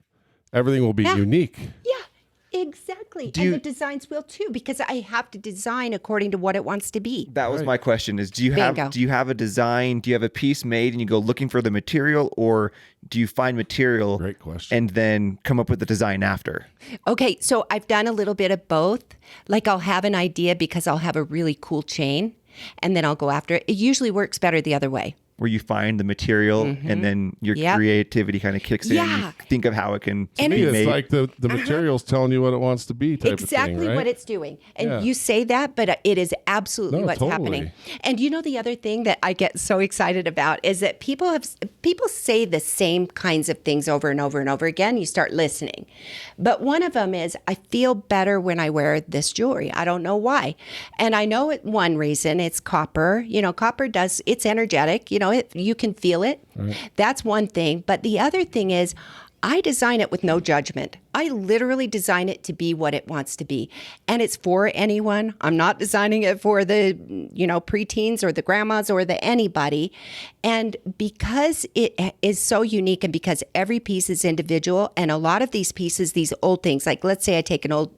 Everything will be unique. Yeah, exactly. And the designs will too, because I have to design according to what it wants to be. That was my question: is do you have a design? Do you have a piece made and you go looking for the material, or do you find material? Great question. And then come up with the design after? Okay, so I've done a little bit of both. Like I'll have an idea because I'll have a really cool chain, and then I'll go after it. It usually works better the other way. Where you find the material and then your creativity kind of kicks in. You think of how it can be made. It's like the material's telling you what it wants to be type of thing, exactly right? what it's doing. And you say that, but it is absolutely what's happening. And you know, the other thing that I get so excited about is that people say the same kinds of things over and over and over again. You start listening. But one of them is, I feel better when I wear this jewelry. I don't know why. And I know one reason, it's copper. You know, copper it's energetic. You know, you can feel it. Right. That's one thing. But the other thing is, I design it with no judgment. I literally design it to be what it wants to be. And it's for anyone. I'm not designing it for the, preteens or the grandmas or the anybody. And because it is so unique, and because every piece is individual, and a lot of these pieces, these old things, like let's say I take an old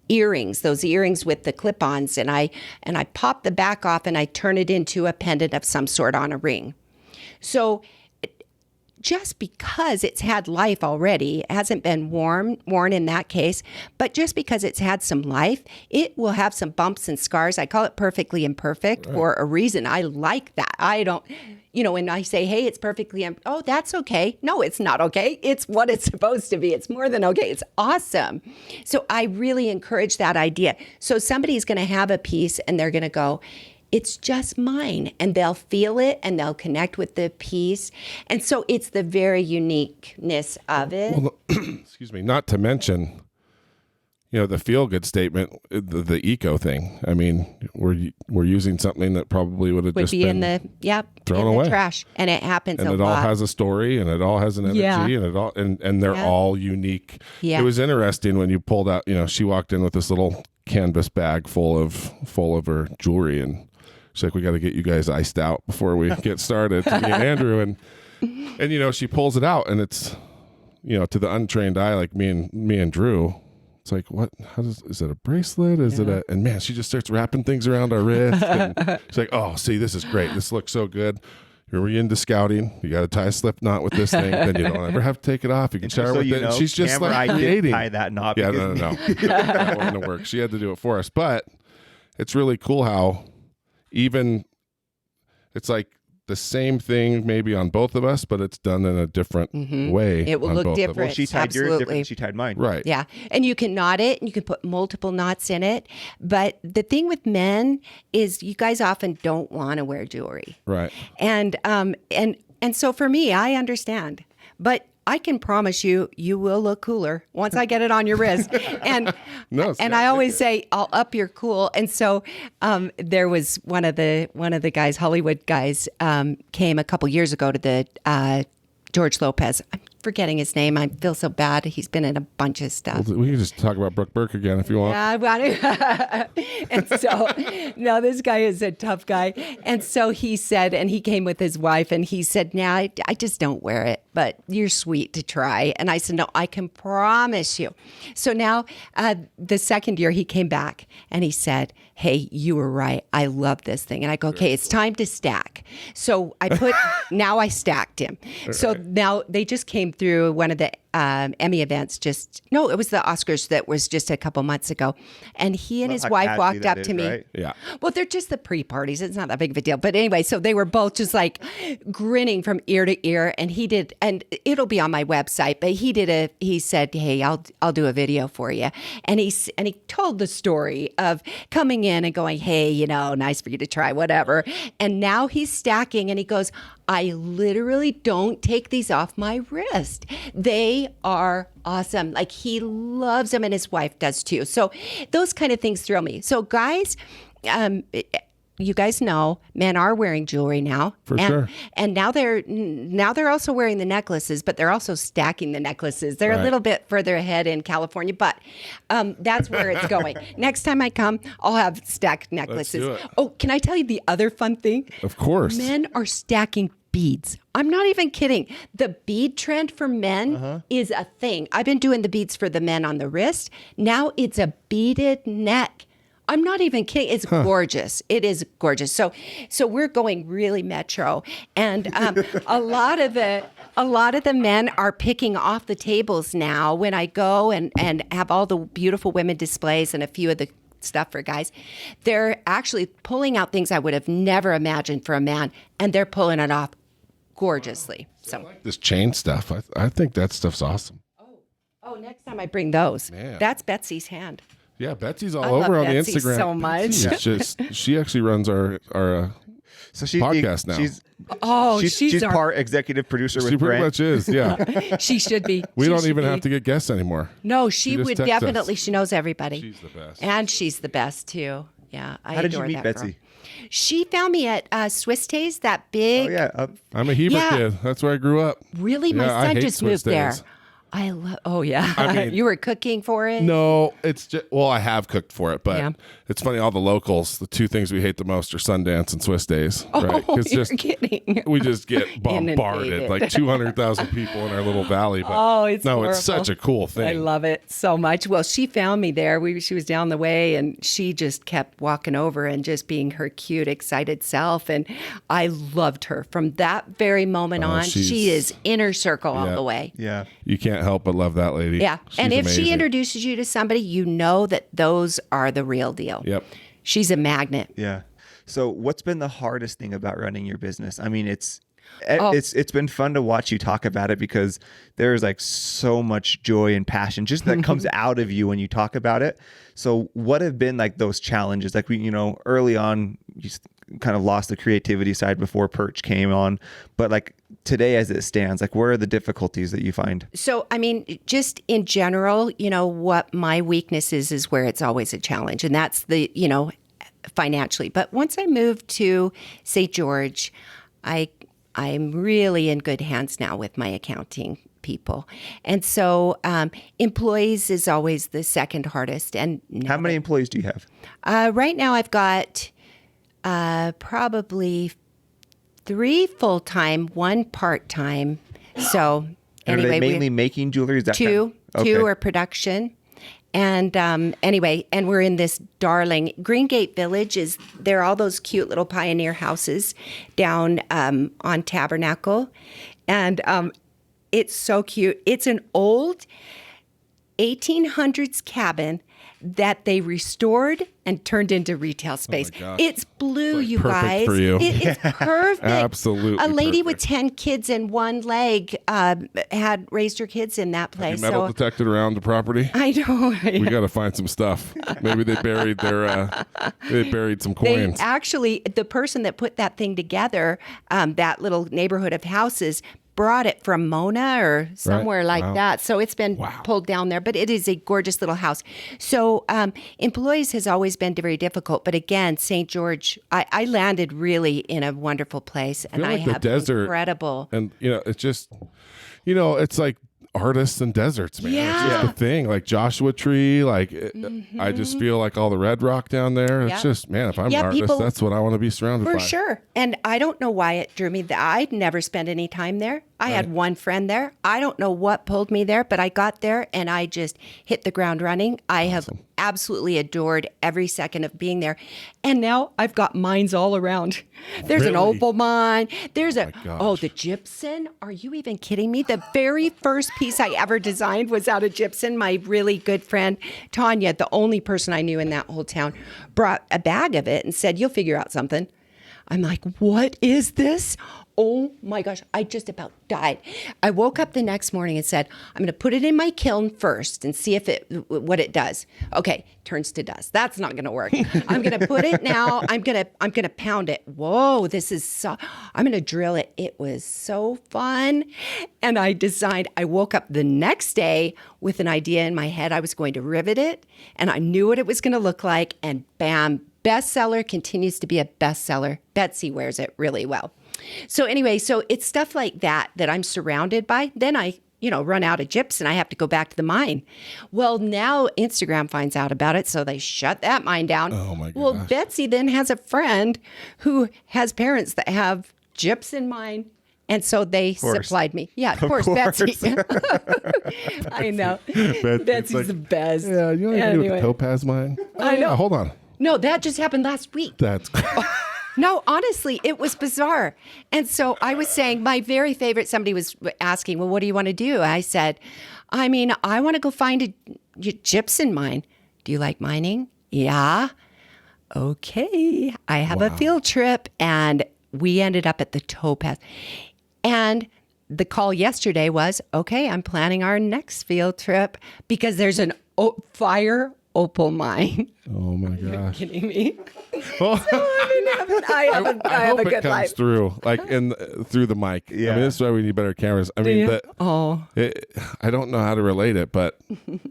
those earrings with the clip-ons, and I pop the back off and I turn it into a pendant of some sort on a ring. So just because it's had life already, it hasn't been worn in that case, but just because it's had some life, it will have some bumps and scars. I call it perfectly imperfect for a reason. I like that. I don't, when I say, hey, it's perfectly, that's okay. No, it's not okay. It's what it's supposed to be. It's more than okay. It's awesome. So I really encourage that idea. So somebody's going to have a piece and they're going to go, it's just mine, and they'll feel it and they'll connect with the piece. And so it's the very uniqueness of it. Well, excuse me, not to mention, the feel-good statement, the eco thing. I mean, we're using something that probably would just be been thrown away, the trash, and it happens and a lot. And it all has a story, and it all has an energy, and it all and they're all unique. Yeah. It was interesting when you pulled out. She walked in with this little canvas bag full of her jewelry, and she's like, we got to get you guys iced out before we get started, to me and Andrew. And she pulls it out, and it's, to the untrained eye, like me and Drew, it's like, what, is it a bracelet? Is it and man, she just starts wrapping things around our wrist. And she's like, oh, see, this is great. This looks so good. You're into scouting. You got to tie a slip knot with this thing. Then you don't ever have to take it off. You can shower with it. She's just Amber, like I creating. did tie that knot. Yeah, no. That wasn't gonna work. She had to do it for us. But it's really cool how even it's like the same thing maybe on both of us, but it's done in a different way. It will look different. Well, she tied yours different than she tied mine. Right. Yeah. And you can knot it and you can put multiple knots in it. But the thing with men is you guys often don't want to wear jewelry. Right. And so for me, I understand. But I can promise you, you will look cooler once I get it on your wrist. And I always say, I'll up your cool. And so there was one of the guys, Hollywood guys, came a couple years ago to the George Lopez. forgetting his name. I feel so bad. He's been in a bunch of stuff. We can just talk about Brooke Burke again if you want. Yeah, I want to. And so, no, this guy is a tough guy. And so he said, and he came with his wife, and he said, "Now I just don't wear it, but you're sweet to try." And I said, "No, I can promise you." So now, the second year he came back and he said, "Hey, you were right. I love this thing." And I go, "Okay, it's time to stack." So now I stacked him. So now they just came through one of the Emmy events. It was the Oscars that was just a couple months ago. And he and his wife walked up to me. Right? Yeah. Well, they're just the pre-parties. It's not that big of a deal. But anyway, so they were both just like grinning from ear to ear. And he did, and it'll be on my website, but he said, "Hey, I'll do a video for you." And he told the story of coming in and going, "Hey, nice for you to try, whatever." And now he's stacking and he goes, "I literally don't take these off my wrist. They are awesome." Like, he loves them, and his wife does too. So those kind of things thrill me. So guys, you guys know men are wearing jewelry now. Sure. And now they're also wearing the necklaces, but they're also stacking the necklaces. They're a little bit further ahead in California, but that's where it's going. Next time I come, I'll have stacked necklaces. Let's do it. Oh, can I tell you the other fun thing? Of course. Men are stacking beads. I'm not even kidding. The bead trend for men is a thing. I've been doing the beads for the men on the wrist. Now it's a beaded neck. I'm not even kidding. It's gorgeous. It is gorgeous. So we're going really metro, and a lot of the men are picking off the tables now when I go and have all the beautiful women displays and a few of the stuff for guys. They're actually pulling out things I would have never imagined for a man, and they're pulling it off gorgeously. So This chain stuff, I think that stuff's awesome. Oh, next time I bring those. Man. That's Betsy's hand. Yeah, Betsy's all I over love on Betsy the Instagram so much. She actually runs our So she's podcast now. She's part executive producer She with pretty Brent. much is, yeah. She should be. We She don't should even be. have to get guests anymore. No, she just would texts us. definitely. She knows everybody. She's the best. And she's the best too. Yeah, I How did you adore meet that Betsy? girl. She found me at Swiss Days, that big. Oh yeah, I'm a Heber Yeah. kid. That's where I grew up. Really, my Yeah, I son hate just Swiss moved there. Days. I love. Oh yeah, I mean- you were cooking for it. No, it's just, well, I have cooked for it, but Yeah. it's funny. All the locals, the two things we hate the most are Sundance and Swiss Days. Right? Oh, 'Cause you're kidding. we just get bombarded, Inundated. like 200,000 people in our little valley. But Oh, it's no, horrible. it's such a cool thing. I love it so much. Well, she found me there. She was down the way, and she just kept walking over and just being her cute, excited self. And I loved her from that very moment on. she's- She is inner circle all Yeah. the way. yeah. You can't help but love that lady. Yeah. She's And if amazing. she introduces you to somebody, you know that those are the real deal. Yep. She's a magnet. Yeah. So what's been the hardest thing about running your business? I mean, it's Oh. it's been fun to watch you talk about it because there's like so much joy and passion just that comes out of you when you talk about it. So what have been like those challenges? Like early on, you kind of lost the creativity side before Perch came on, but like today as it stands, like where are the difficulties that you find? So, I mean, just in general, what my weakness is where it's always a challenge. And that's financially. But once I moved to St. George, I'm really in good hands now with my accounting people. And so employees is always the second hardest. And How many employees do you have? right now I've got probably 3 full-time, 1 part-time. So And anyway, are they mainly making jewelry? Is that two Okay. are production. And anyway, and we're in this darling Greengate Village. There are all those cute little pioneer houses down on Tabernacle, and it's so cute. It's an old 1800s cabin that they restored and turned into retail space. gosh. It's blue, It's like you perfect guys. for you. It's perfect. Absolutely A lady with perfect. 10 kids and 1 leg had raised her kids in that place. Metal So detected around the property. I know. We got to find some stuff. Maybe they buried some They coins. actually, the person that put that thing together, that little neighborhood of houses, brought it from Mona or somewhere like Wow. that. So it's been pulled down there, but it is a gorgeous little house. So employees has always been very difficult. But again, St. George, I landed really in a wonderful place, and feel I like the have desert- incredible. And it's just, it's like artists and deserts, man. It's just the thing. Like Joshua Tree, like I just feel like all the red rock down there. It's just, man, if I'm an artist, that's what I want to be surrounded by. For sure. And I don't know why it drew me. I'd never spent any time there. I had one friend there. I don't know what pulled me there, but I got there and I just hit the ground running. I have absolutely adored every second of being there. And now I've got mines all around. There's an opal mine. There's the gypsum. Are you even kidding me? The very first piece I ever designed was out of gypsum. My really good friend, Tanya, the only person I knew in that whole town, brought a bag of it and said, you'll figure out something. I'm like, what is this? Oh my gosh, I just about died. I woke up the next morning and said, I'm going to put it in my kiln first and see what it does. Okay, turns to dust. That's not going to work. I'm going to put it now. I'm going to pound it. Whoa, I'm going to drill it. It was so fun. And I woke up the next day with an idea in my head. I was going to rivet it and I knew what it was going to look like, and bam, bestseller, continues to be a bestseller. Betsy wears it really well. So anyway, it's stuff like that I'm surrounded by. Then I, run out of gypsum and I have to go back to the mine. Well, now Instagram finds out about it, so they shut that mine down. Oh my gosh. Well, Betsy then has a friend who has parents that have gypsum mine. And so they supplied me. Yeah, of course. Betsy. I know. Betsy's the best. Yeah, you know anyway. With the topaz mine? I know. Hold on. No, that just happened last week. That's No, honestly, it was bizarre. And so I was saying, my very favorite, somebody was asking, well, what do you want to do? I said, I want to go find a gypsum mine. Do you like mining? Yeah. Okay. I have a field trip. And we ended up at the Topaz. And the call yesterday was, okay, I'm planning our next field trip because there's an fire opal mine. Oh my gosh. Are you kidding me? Well, So I have a hope good it comes life. through, like through the mic. Yeah. This is why we need better cameras. I don't know how to relate it, but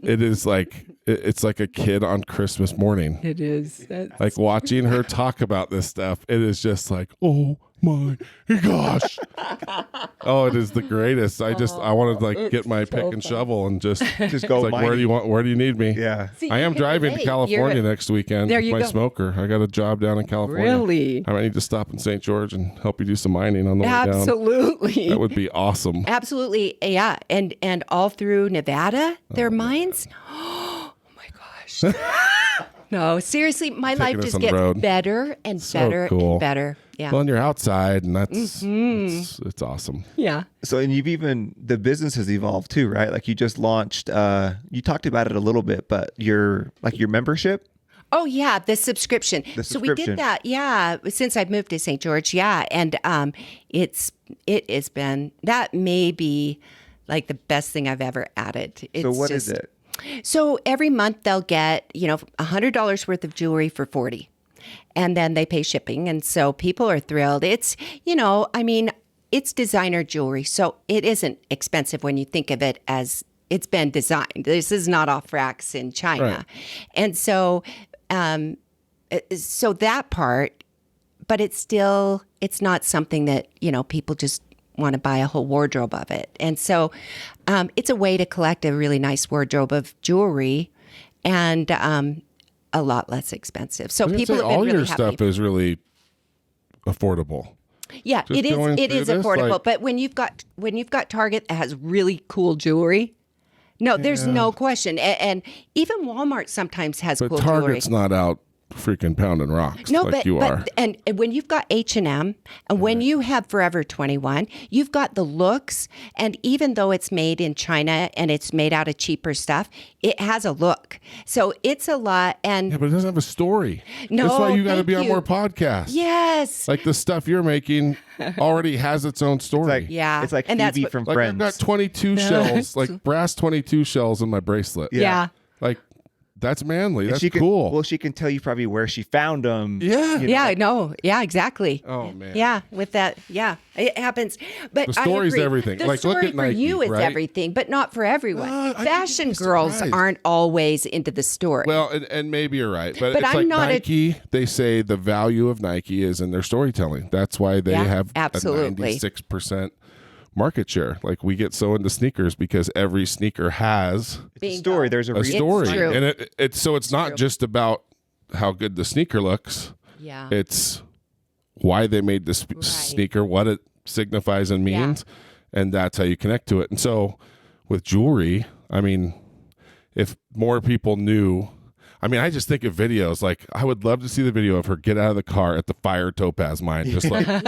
it is like it's like a kid on Christmas morning. It is. Like watching her talk about this stuff. It is just like, oh my gosh. Oh, it is the greatest. I wanted to get my pick and shovel and just go. Like, where do you need me? Yeah. See, I am driving to California next weekend There with you my go. smoker. I got a job down in California. Really? I might need to stop in St. George and help you do some mining on the way down. Absolutely. That would be awesome. Absolutely. Yeah. And all through Nevada, their mines. Oh my gosh. No, seriously, my life us just on the gets road. better and So better cool. and better. Yeah. Well, and you're outside, and that's it's awesome. Yeah. So, and the business has evolved too, right? Like you just launched, you talked about it a little bit, but your membership. Oh yeah, the subscription. So we did that, yeah, since I've moved to St. George, yeah, and it has been, that may be like the best thing I've ever added. So what is it? So every month they'll get $100 worth of jewelry for $40, and then they pay shipping, and so people are thrilled. It's it's designer jewelry, so it isn't expensive when you think of it as it's been designed. This is not off racks in China, Right. and so that part, but it's not something that people just want to buy a whole wardrobe of it. And so it's a way to collect a really nice wardrobe of jewelry and a lot less expensive. So people have been all really your happy. stuff is really affordable. Yeah, Just it is. going It through is this, affordable. like- But when you've got Target that has really cool jewelry, no, there's no question. And even Walmart sometimes has But cool jewelry. Target's not out freaking pounding rocks like you are. And when you've got H&M and when you have Forever 21, you've got the looks, and even though it's made in China and it's made out of cheaper stuff, it has a look. So it's a lot. And Yeah, but it doesn't have a story. No, That's why you got to thank be on you. more podcasts. yes. Like the stuff you're making already has its own story. Like, Yeah. It's like And that's Phoebe what- from Like Friends. I've got 22 shells, like brass 22 shells in my bracelet. yeah. Like that's manly. And That's she can, cool. Well, she can tell you probably where she found them. Yeah. Yeah, I know. Yeah, exactly. Oh, man. Yeah, with that. Yeah, it happens. But The story's I agree. everything. The Like, look story at for Nike, you is right? everything, but not for everyone. I think Fashion you'd be girls surprised. aren't always into the story. Well, and maybe you're right, but it's I'm like not Nike. They say the value of Nike is in their storytelling. That's why they Yeah, have absolutely. a 96% market share. Like we get so into sneakers because every sneaker has It's a story. There's a a reason. story, true. and it's not just about how good the sneaker looks. Yeah. It's why they made this sneaker, what it signifies and means, and that's how you connect to it. And so with jewelry, I mean, if more people knew, I mean, I just think of videos, like I would love to see the video of her get out of the car at the Fire Topaz mine, just like, like,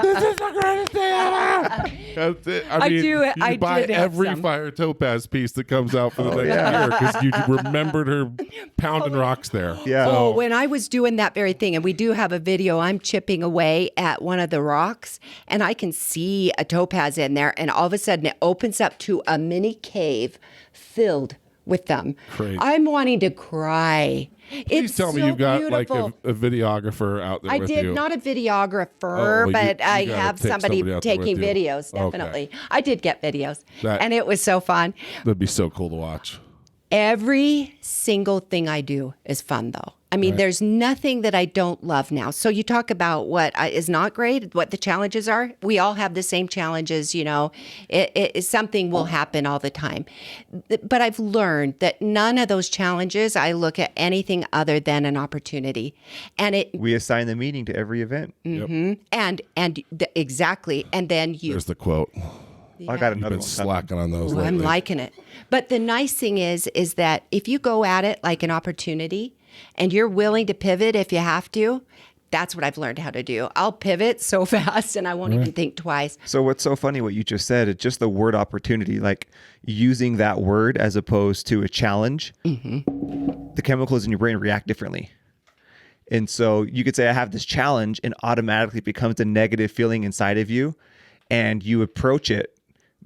this is the greatest thing ever. That's it. I mean, you buy every Fire Topaz piece that comes out for the next year because you remembered her pounding rocks there. Yeah. Oh, when I was doing that very thing, and we do have a video, I'm chipping away at one of the rocks, and I can see a topaz in there, and all of a sudden it opens up to a mini cave filled with them. Crazy. I'm wanting to cry. Please tell me you've got beautiful. like a videographer out there I with did you. not a videographer, well, but you I gotta have take somebody somebody out there taking with you. videos, Okay. definitely. I did get videos, That- and it was so fun. That'd be so cool to watch. Every single thing I do is fun, though. I mean, there's nothing that I don't love now. So you talk about what is not great, what the challenges are. We all have the same challenges, you know. Something will happen all the time. But I've learned that none of those challenges, I look at anything other than an opportunity. And We assign the meaning to every event. exactly. And then you There's the quote. I got You've another been one. slacking on those Ooh, lately. I'm liking it. But the nice thing is that if you go at it like an opportunity and you're willing to pivot if you have to, that's what I've learned how to do. I'll pivot so fast and I won't even think twice. So what's so funny what you just said, it's just the word opportunity, like using that word as opposed to a challenge. The chemicals in your brain react differently. And so you could say, I have this challenge, and automatically it becomes a negative feeling inside of you, and you approach it.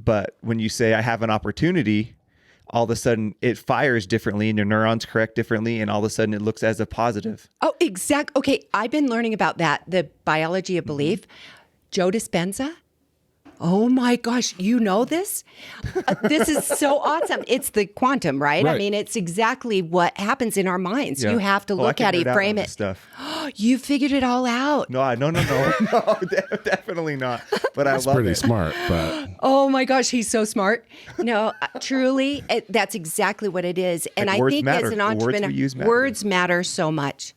But when you say, I have an opportunity, all of a sudden it fires differently and your neurons correct differently, and all of a sudden it looks as a positive. Oh, exact. Okay, I've been learning about that, the biology of belief. Joe Dispenza. Oh my gosh, you know this? This is so awesome. It's the quantum, right? I Right. mean, it's exactly what happens in our minds. Yeah. You have to Oh, I look can at it, nerd out frame on it. this stuff. You figured it all out. No, no, definitely not. But That's I love pretty it. smart, but Oh my gosh, he's so smart. No, truly, that's exactly what it is. And Like, I words think matter. as an The words we entrepreneur, use matter. words matter so much.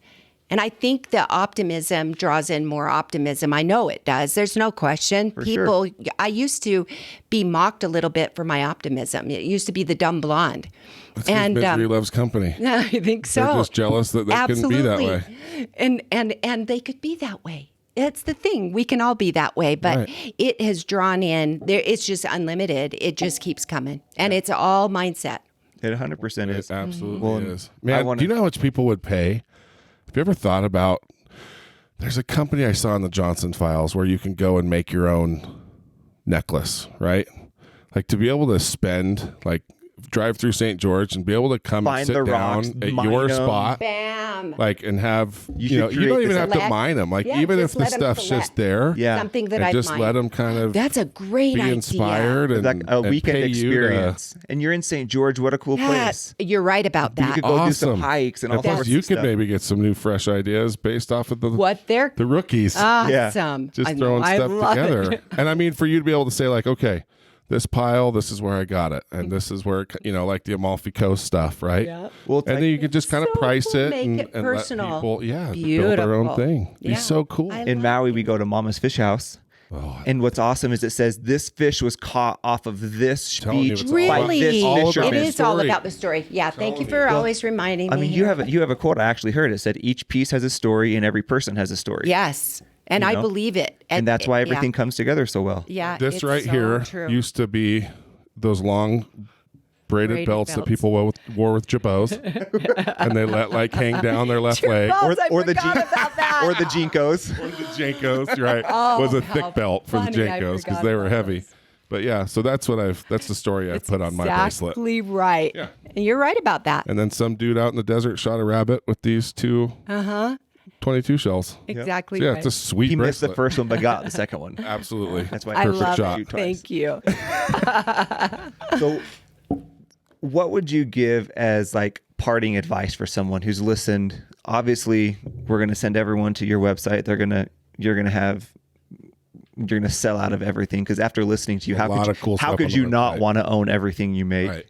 And I think the optimism draws in more optimism. I know it does. There's no question. sure. I used to be mocked a little bit for my optimism. It used to be the dumb blonde. that's because misery loves company. I think so. They're just jealous that they couldn't be that way. And they could be that way. It's the thing. We can all be that way, but Right. it has drawn in there. It's just unlimited. It just keeps coming, and it's all mindset. It 100% is. It absolutely Well, is. Man, wanna- do you know how much people would pay? Have you ever thought about, there's a company I saw in the Johnson Files where you can go and make your own necklace, right? Like to be able to spend, like drive through St. George and be able to come Find and sit the down rocks, at mine your 'em. spot, Bam. like, and have, You you know, should you don't create even this- have to Select. mine them. Like, Yeah, even if just the let 'em stuff's select. just there, Yeah. Something that and I've just mined. let them kind of That's a great be idea. inspired It's and like a and weekend pay you to- experience. And you're in St. George. What a cool place. You're right about You that. could go do some Awesome. hikes and all And plus, sorts you of could stuff. maybe get some new fresh ideas based off of the What they're rookies. awesome. Just I know, throwing I stuff love together. it. And I mean, for you to be able to say, like, okay, this pile, this is where I got it, and this is where, you know, like the Amalfi Coast stuff, right? Yeah. Well, it's And like- then you can just kind of So price cool. it Make and, it and let personal. people, build their own Beautiful. thing. Yeah. Be so cool. I in Maui, we go to Mama's Fish House. And what's awesome is it says this fish was caught off of this Telling you, beach it's by Really? this all about fisherman. It the is all story. about the story. Yeah, thank you Telling for you. always reminding I me. mean, you have a quote I actually heard. It said each piece has a story and every person has a story. Yes, and You I know? believe it. And that's why yeah. everything comes together so well. Yeah, This it's right so here true. used to be those long braided belts that people wore with jabots, and they let like hang down their left leg. Or the forgot about that. or the Jinkos. Or the Jankos, you're right? Oh, was a how thick belt for the funny, I Jankos because forgot they were about heavy. those. But yeah, so that's the story I've put on my bracelet. Exactly right. Yeah. And you're right about that. And then some dude out in the desert shot a rabbit with these two 22 shells. Exactly So yeah, right. it's a sweet He missed the bracelet. first one but got the second one. Absolutely. That's why I perfect love shot. it. Thank you. So what would you give as like parting advice for someone who's listened? Obviously, we're going to send everyone to your website. You're going to have you're going to sell out of everything. Because after listening to you, how could you not want to own everything you make? Right.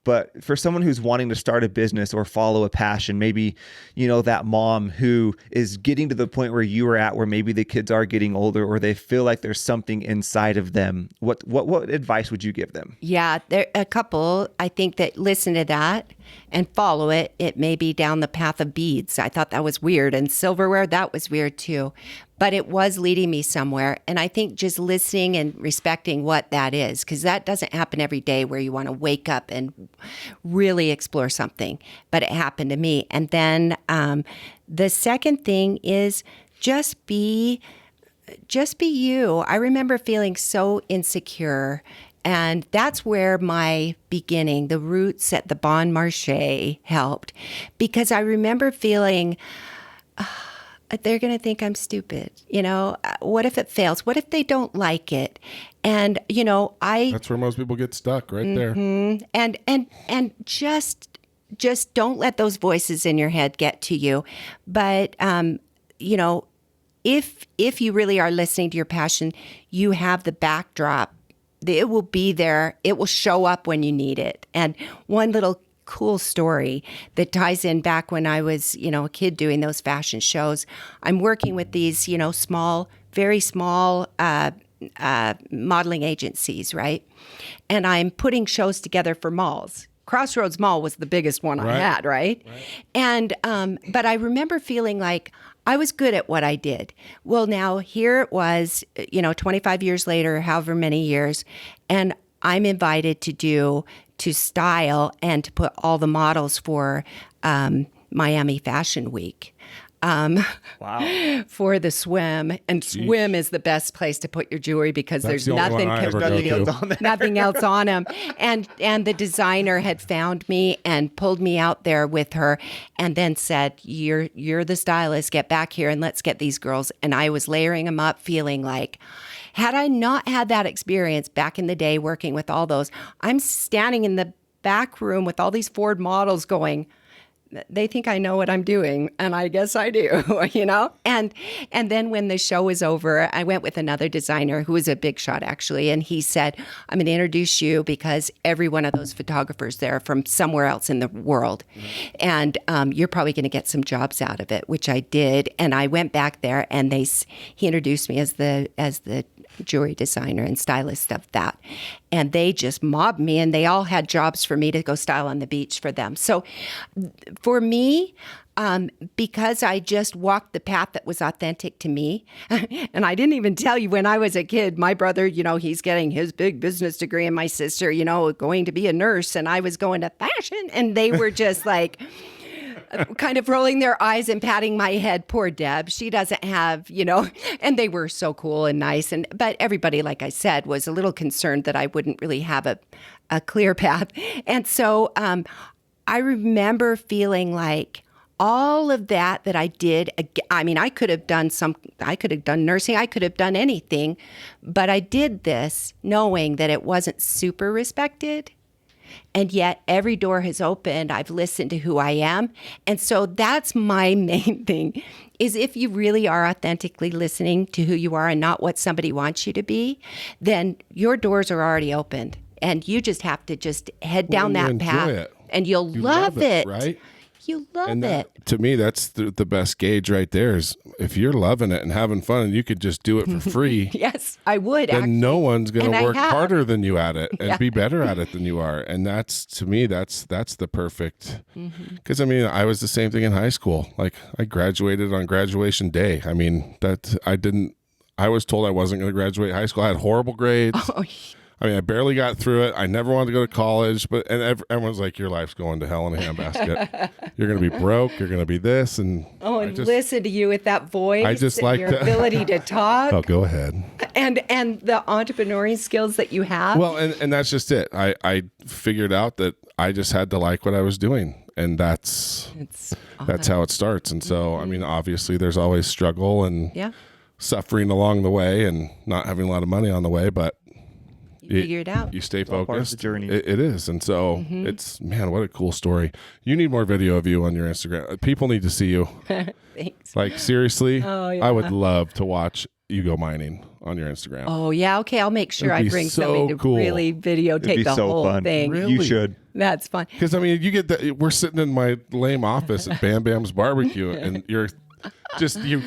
But for someone who's wanting to start a business or follow a passion, maybe, that mom who is getting to the point where you are at, where maybe the kids are getting older or they feel like there's something inside of them, what advice would you give them? Yeah, there a couple, I think, that listen to that and follow it. It may be down the path of beads. I thought that was weird. And silverware, that was weird too. But it was leading me somewhere. And I think just listening and respecting what that is, because that doesn't happen every day where you want to wake up and really explore something. But it happened to me. And then the second thing is just be you. I remember feeling so insecure. And that's where my beginning, the roots at the Bon Marché helped. Because I remember feeling... they're going to think I'm stupid. What if it fails? What if they don't like it? And, that's where most people get stuck right there. And just don't let those voices in your head get to you. But, if you really are listening to your passion, you have the backdrop. It will be there. It will show up when you need it. And one little cool story that ties in back when I was, a kid doing those fashion shows. I'm working with these, very small modeling agencies, right? And I'm putting shows together for malls. Crossroads Mall was the biggest one I had, right? And but I remember feeling like I was good at what I did. Well, now here it was, 25 years later, however many years, and I'm invited to style and to put all the models for Miami Fashion Week. Wow. For the swim. And swim is the best place to put your jewelry because That's there's nothing nothing else on them. And the designer had found me and pulled me out there with her and then said, you're the stylist, get back here and let's get these girls. And I was layering them up feeling like, had I not had that experience back in the day working with all those, I'm standing in the back room with all these Ford models going, they think I know what I'm doing, and I guess I do, And then when the show was over, I went with another designer who was a big shot, actually, and he said, I'm going to introduce you because every one of those photographers there are from somewhere else in the world, and you're probably going to get some jobs out of it, which I did. And I went back there, and he introduced me as the jewelry designer and stylist of that. And they just mobbed me, and they all had jobs for me to go style on the beach for them. So for me, because I just walked the path that was authentic to me, and I didn't even tell you when I was a kid, my brother, he's getting his big business degree, and my sister, going to be a nurse, and I was going to fashion, and they were just like... kind of rolling their eyes and patting my head. Poor Deb. She doesn't have, and they were so cool and nice. But everybody, like I said, was a little concerned that I wouldn't really have a clear path. And so I remember feeling like all of that I did, I mean, I could have done nursing, I could have done anything, but I did this knowing that it wasn't super respected. And yet every door has opened. I've listened to who I am. And so that's my main thing, is if you really are authentically listening to who you are and not what somebody wants you to be, then your doors are already opened. And you just have to just head down that path. And you'll love it. Right? You love it. To me, that's the best gauge right there is if you're loving it and having fun and you could just do it for free. Yes, I would. Then actually. No one's going to work harder than you at it and Yeah. be better at it than you are. And that's, to me, that's the perfect, because I was the same thing in high school. Like I graduated on graduation day. I mean, I was told I wasn't going to graduate high school. I had horrible grades. Oh, I barely got through it. I never wanted to go to college, but everyone's like, your life's going to hell in a handbasket. You're going to be broke. You're going to be this. And listen to you with that voice. I just like your ability to talk. Oh, go ahead. And the entrepreneurial skills that you have. Well, and that's just it. I figured out that I just had to like what I was doing. And that's how it starts. And so, obviously there's always struggle and suffering along the way and not having a lot of money on the way, but you figure it out. You stay focused. Part of the journey. It is. And so it's, man, what a cool story. You need more video of you on your Instagram. People need to see you. Thanks. Like, seriously, Oh, yeah. I would love to watch you go mining on your Instagram. Oh yeah, okay. I'll make sure It'd I be bring so somebody to cool. really It'd videotape be the so whole fun. thing. Really? You should. That's fun. Because I mean, you get that. We're sitting in my lame office at Bam Bam's Barbecue, and you're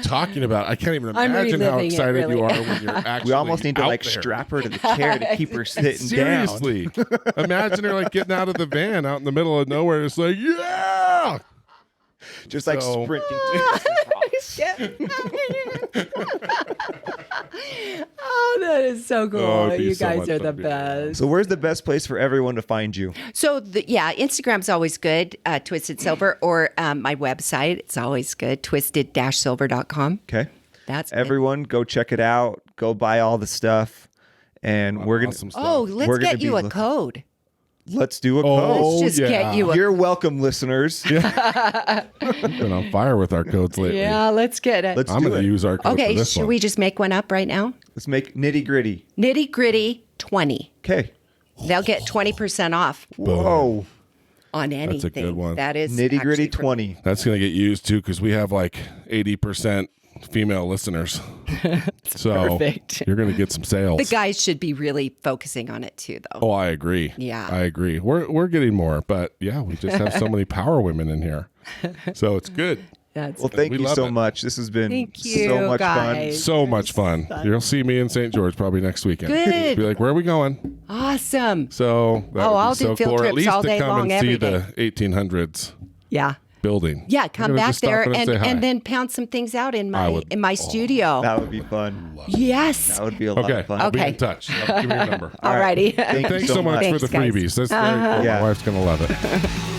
talking about. I can't even I'm imagine how reliving it, excited really. you are when you're actually. We almost need to out like there. strap her to the chair to keep her sitting down. Seriously, imagine her like getting out of the van out in the middle of nowhere. It's like, yeah. Just like So- sprinting to Oh, that is so cool. Oh, it'd be You so guys much are fun the to be around. best. So where's the best place for everyone to find you? So, yeah, Instagram's always good, Twisted Silver, or my website. It's always good, twisted-silver.com. Okay. That's good. Everyone go check it out. Go buy all the stuff. And we're going Awesome to stuff. Oh, We're let's gonna get you be a looking- code. let's do a Oh, code. Let's just yeah. get you a You're welcome, listeners. Been on fire with our codes lately. Yeah, let's get it. Let's I'm do going it. to use our code for Okay, this should one. we just make one up right now? Let's make nitty gritty. Nitty Gritty 20. Okay. They'll get 20% off Whoa. on anything. good one. That is Nitty gritty actually for- 20. That's going to get used too because we have like 80% female listeners. So perfect. you're going to get some sales. The guys should be really focusing on it too, though. Oh, I agree. Yeah. I agree. We're getting more, but yeah, we just have so many power women in here. So it's good. That's Well, thank We you love so it. much. This has been Thank you, so much guys. So much fun. You'll see me in St. George probably next weekend. Good. Be like, where are we going? awesome. So that would I'll be do so field cool. Or at trips least all to day come long, and see every the 1800s Yeah. building. Yeah, We're come gonna back just stop there in say hi. and then pound some things out in I my would- in my studio. That would be fun. Yes. That would be a lot Okay, of fun. I'll be Okay. in touch. Give me your number. Alrighty. Thank you Thanks so much for Thanks, the guys. freebies. That's very cool. Yeah. My wife's going to love it.